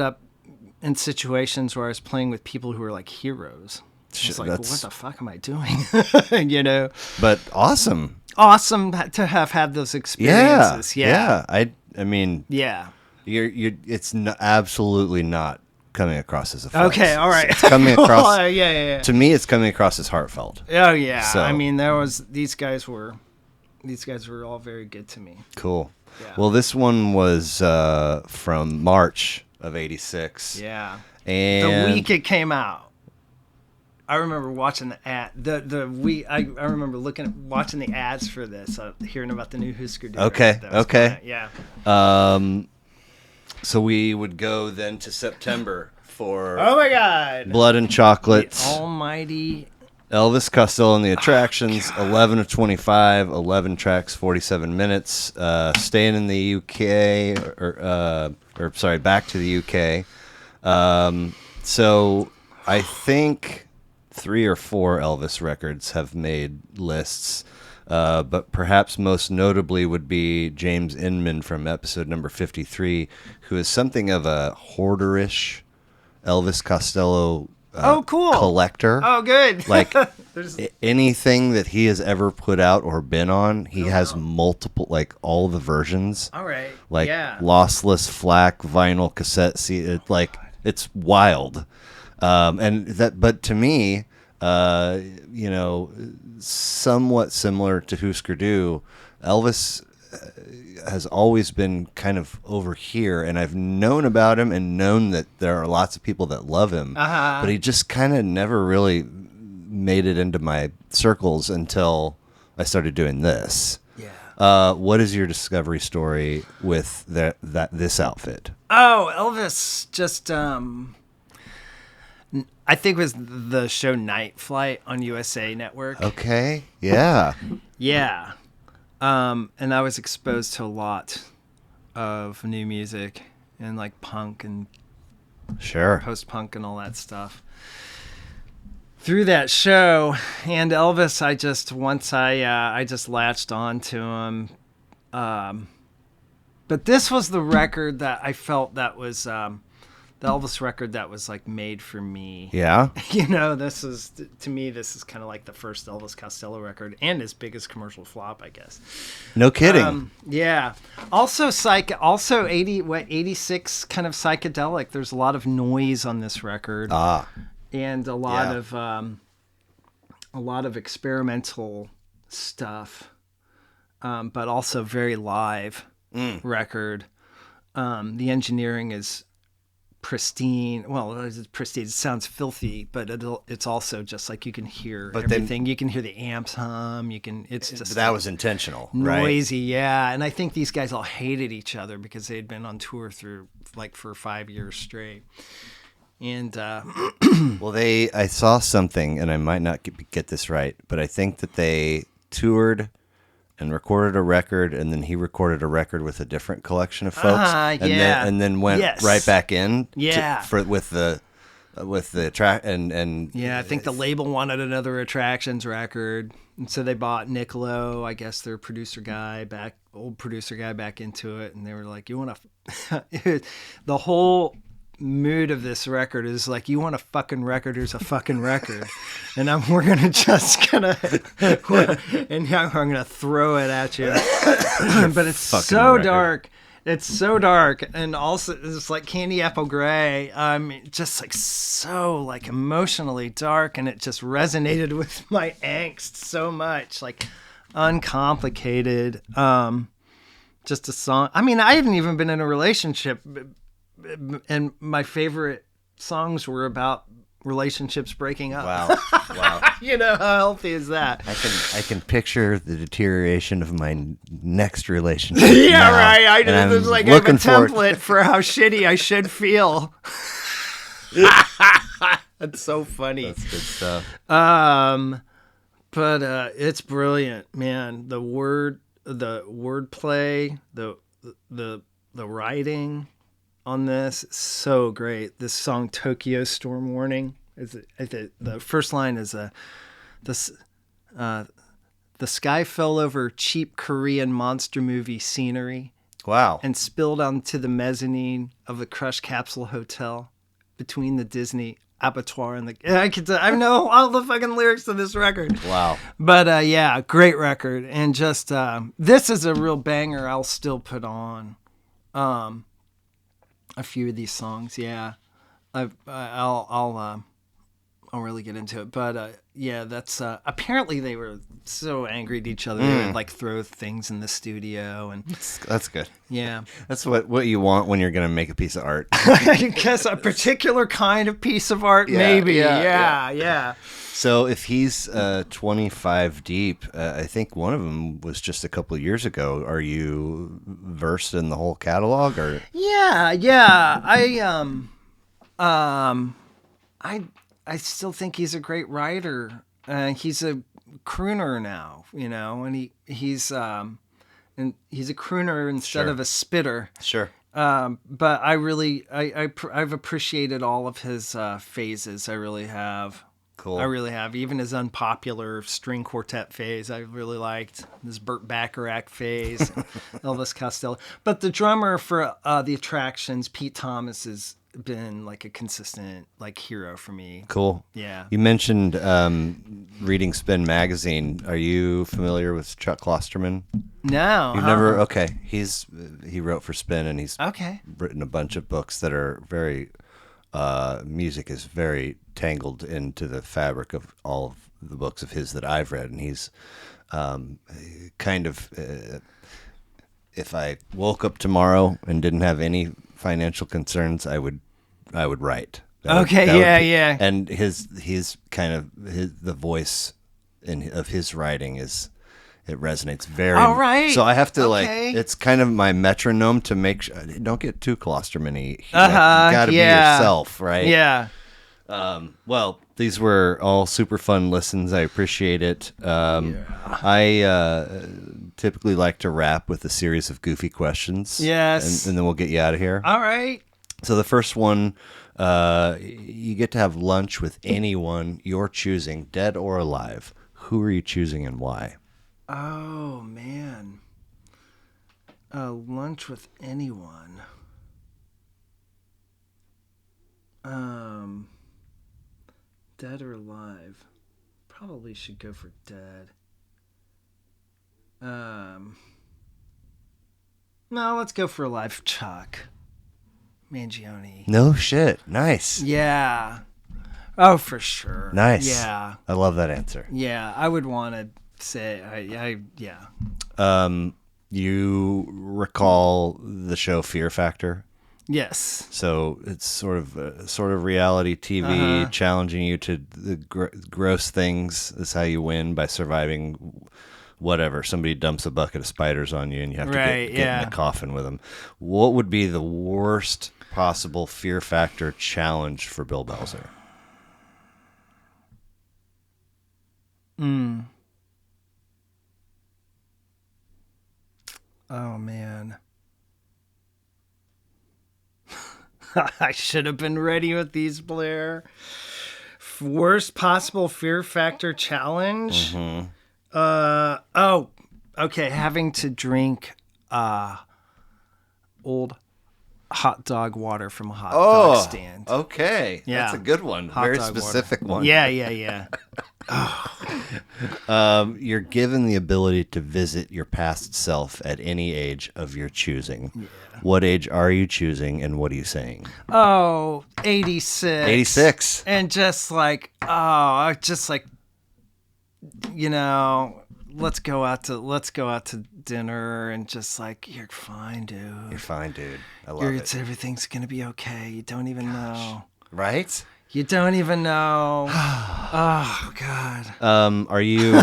B: up in situations where I was playing with people who were like heroes. It's like, what the fuck am I doing?
A: But awesome.
B: Awesome to have had those experiences.
A: Yeah. I mean.
B: Yeah.
A: It's absolutely not coming across as a flex.
B: Okay, all right.
A: It's coming across.
B: Yeah.
A: To me, it's coming across as heartfelt.
B: Oh yeah.
A: So.
B: I mean, these guys were all very good to me.
A: Cool.
B: Yeah.
A: Well, this one was from March of '86.
B: Yeah.
A: And
B: the week it came out. I remember watching the ad. I remember watching the ads for this, hearing about the new Husker Du.
A: Okay.
B: Yeah.
A: So we would go then to September for
B: Oh my God!
A: Blood and Chocolates,
B: The almighty
A: Elvis Costello and the Attractions, 11 of 25, 11 tracks, 47 minutes. Staying in the UK, or sorry, back to the UK. So I think 3 or 4 Elvis records have made lists. But perhaps most notably would be James Inman from episode number 53, who is something of a hoarderish Elvis Costello
B: cool.
A: collector.
B: Oh, good.
A: Like anything that he has ever put out or been on, he has multiple, like all the versions.
B: All right.
A: Like
B: yeah.
A: lossless FLAC vinyl cassette. It's wild. But to me, somewhat similar to Husker Du, Elvis has always been kind of over here, and I've known about him and known that there are lots of people that love him, but he just kind of never really made it into my circles until I started doing this.
B: Yeah.
A: What is your discovery story with this outfit?
B: Oh, Elvis just I think it was the show Night Flight on USA Network.
A: Okay. Yeah.
B: Yeah. And I was exposed to a lot of new music and like punk and
A: Sure.
B: post-punk and all that stuff through that show. And Elvis, I just latched on to him. But this was the record that I felt that was the Elvis record that was like made for me.
A: Yeah.
B: This is kind of like the first Elvis Costello record and his biggest commercial flop, I guess.
A: No kidding.
B: Yeah. Also 86 kind of psychedelic. There's a lot of noise on this record. And a lot of experimental stuff. But also very live record. The engineering is pristine. Well, it's pristine. It sounds filthy, but it's also just like you can hear everything. You can hear the amps hum. It's just
A: that was intentional,
B: noisy,
A: right?
B: Yeah. And I think these guys all hated each other because they had been on tour for 5 years straight. And
A: well, I saw something, and I might not get this right, but I think that they toured and recorded a record, and then he recorded a record with a different collection of folks, and then went right back in, with the with the track and
B: Yeah, I think the label wanted another Attractions record, and so they bought Nick Lowe, I guess their old producer guy, back into it, and they were like, "You want to?" The whole mood of this record is like, "You want a fucking record? Here's a fucking record," and we're gonna and now I'm gonna throw it at you, but it's so
A: record.
B: dark. It's so dark, and also it's like Candy Apple Gray. Just like so like emotionally dark, and it just resonated with my angst so much. Like uncomplicated. Just a song. I mean, I haven't even been in a relationship, and my favorite songs were about relationships breaking up.
A: Wow.
B: You know, how healthy is that?
A: I can picture the deterioration of my next relationship.
B: Yeah,
A: now,
B: right. I
A: and
B: just
A: I'm
B: like I have a
A: looking forward-
B: template for how shitty I should feel. That's so funny.
A: That's good stuff.
B: But it's brilliant, man. The wordplay, the writing on this is so great. This song "Tokyo Storm Warning" the first line is the sky fell over cheap Korean monster movie scenery
A: Wow.
B: and spilled onto the mezzanine of the crushed capsule hotel between the Disney abattoir and I know all the fucking lyrics to this record.
A: Wow.
B: But yeah, great record, and just this is a real banger. I'll still put on a few of these songs. Yeah, I'll really get into it. But yeah, that's apparently they were so angry at each other they would like throw things in the studio, and
A: That's good.
B: yeah,
A: That's what you want when you're going to make a piece of art.
B: I guess a particular kind of piece of art, maybe. Yeah.
A: So if he's 25 deep, I think one of them was just a couple of years ago. Are you versed in the whole catalog, or?
B: Yeah. I still think he's a great writer. He's a crooner now, you know, and he's a crooner instead of a spitter.
A: Sure.
B: But I've appreciated all of his phases. I really have.
A: Cool.
B: I really have. Even his unpopular string quartet phase, I really liked. His Burt Bacharach phase, Elvis Costello. But the drummer for the Attractions, Pete Thomas, has been like a consistent like hero for me.
A: Cool.
B: Yeah.
A: You mentioned reading Spin magazine. Are you familiar with Chuck Klosterman?
B: No.
A: You've never? Okay. He wrote for Spin, and he's
B: Okay.
A: written a bunch of books that are very music is very tangled into the fabric of all of the books of his that I've read, and he's kind of if I woke up tomorrow and didn't have any financial concerns, I would write.
B: Yeah.
A: And his kind of the voice of his writing is. It resonates very.
B: All right.
A: So I have to
B: Okay.
A: it's kind of my metronome to make sure don't get too Klosterman-y. You gotta be
B: Yeah.
A: yourself, right?
B: Yeah.
A: Well, these were all super fun listens. I appreciate it. I typically like to wrap with a series of goofy questions.
B: Yes.
A: And then we'll get you out of here.
B: All right.
A: So the first one, you get to have lunch with anyone you're choosing, dead or alive. Who are you choosing and why?
B: Oh man. Lunch with anyone. Dead or alive? Probably should go for dead. No, let's go for alive. Chuck Mangione.
A: No shit. Nice.
B: Yeah. Oh, for sure.
A: Nice.
B: Yeah.
A: I love that answer.
B: Yeah. I would want to say, yeah.
A: You recall the show Fear Factor?
B: Yes.
A: So it's sort of reality TV, challenging you to the gross things is how you win by surviving whatever. Somebody dumps a bucket of spiders on you and you have to get in a coffin with them. What would be the worst possible Fear Factor challenge for Bill Belzer?
B: Oh man. I should have been ready with these, Blair. Worst possible fear factor challenge. Oh, okay. Having to drink old hot dog water from a hot dog stand.
A: Okay.
B: Yeah.
A: That's a good one.
B: Hot
A: Very
B: dog
A: specific
B: water.
A: one.
B: Yeah.
A: You're given the ability to visit your past self at any age of your choosing. Yeah. What age are you choosing, and what are you saying?
B: Oh, 86.
A: 86.
B: And just like, let's go out to dinner, and just like, you're fine, dude.
A: You're fine, dude. I love it.
B: Everything's gonna be okay. You don't even know.
A: Right?
B: You don't even know. Oh God.
A: Are you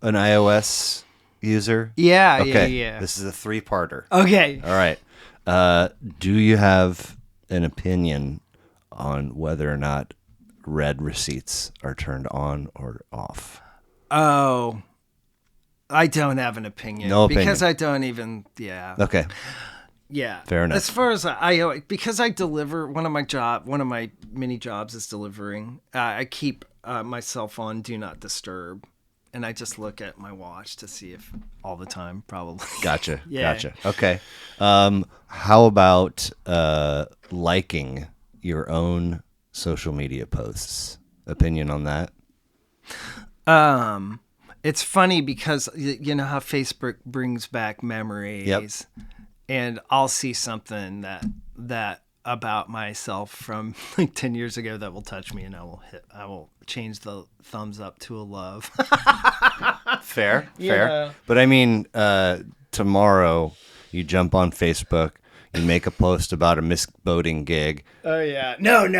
A: an iOS user?
B: Yeah.
A: Okay.
B: Yeah.
A: This is a 3-parter.
B: Okay.
A: All right. Do you have an opinion on whether or not red receipts are turned on or off?
B: Oh, I don't have an opinion.
A: No opinion.
B: Because I don't even. Yeah.
A: Okay.
B: Yeah.
A: Fair enough.
B: As far as because I deliver, one of my many jobs is delivering. I keep myself on Do Not Disturb, and I just look at my watch to see if all the time, probably.
A: Gotcha.
B: Yeah.
A: Gotcha. Okay. How about liking your own social media posts? Opinion on that?
B: It's funny because you know how Facebook brings back memories.
A: Yep.
B: And I'll see something that about myself from like 10 years ago that will touch me, and I will change the thumbs up to a love.
A: Fair.
B: Yeah.
A: But I mean, tomorrow you jump on Facebook, you make a post about a misboating gig.
B: Oh yeah. No. Okay.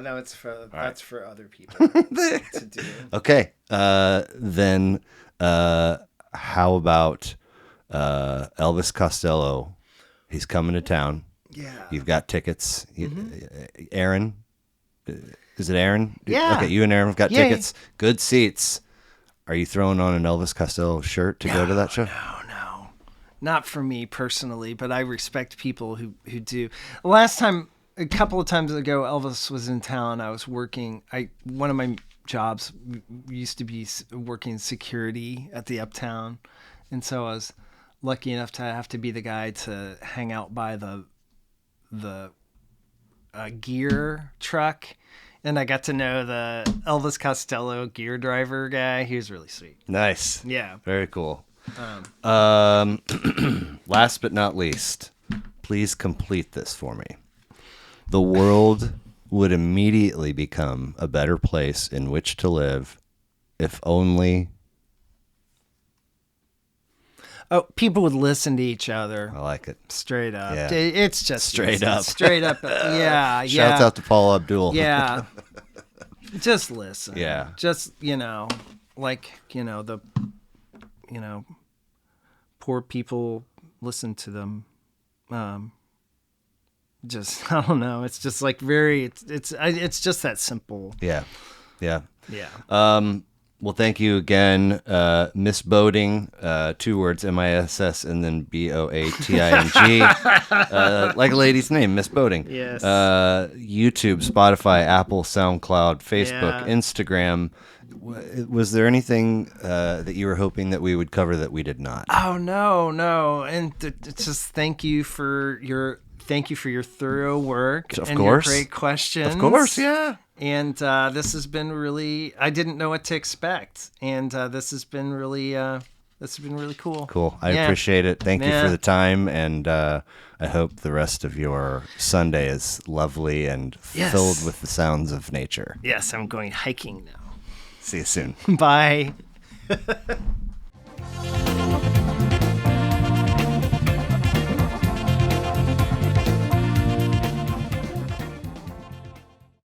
B: No, that's for other people to do.
A: Okay. Then how about Elvis Costello? He's coming to town.
B: Yeah.
A: You've got tickets. Aaron, is it Aaron?
B: Yeah.
A: Okay, you and Aaron have got
B: Yeah.
A: tickets. Good seats. Are you throwing on an Elvis Costello shirt to go to that show?
B: No. Not for me personally, but I respect people who do. Last time, a couple of times ago, Elvis was in town. I was working. One of my jobs used to be working security at the Uptown, and so I was lucky enough to have to be the guy to hang out by the gear truck, and I got to know the Elvis Costello gear driver guy. He was really sweet.
A: Nice.
B: Yeah.
A: Very cool. Last but not least, please complete this for me. The world would immediately become a better place in which to live if only...
B: Oh, people would listen to each other.
A: I like it.
B: Straight up.
A: Yeah.
B: It's just
A: Straight up.
B: Straight up. Yeah.
A: Shouts out to Paul Abdul.
B: Yeah. Just listen.
A: Yeah.
B: Just, poor people, listen to them. Just, I don't know. It's just like it's just that simple.
A: Yeah.
B: Yeah.
A: Well, thank you again. Misboating, 2 words, MISS, and then BOATING. Like a lady's name, Misboating.
B: Yes.
A: YouTube, Spotify, Apple, SoundCloud, Facebook,
B: Yeah.
A: Instagram. Was there anything that you were hoping that we would cover that we did not?
B: Oh, no. And it's just thank you for your thorough work.
A: Of
B: and
A: course.
B: Your great questions.
A: Of course, yeah.
B: And this has been really, I didn't know what to expect. And this has been really cool.
A: Cool. I
B: Yeah.
A: appreciate it. Thank you
B: Yeah.
A: for the time. And I hope the rest of your Sunday is lovely and
B: Yes.
A: filled with the sounds of nature.
B: Yes, I'm going hiking now.
A: See you soon.
B: Bye.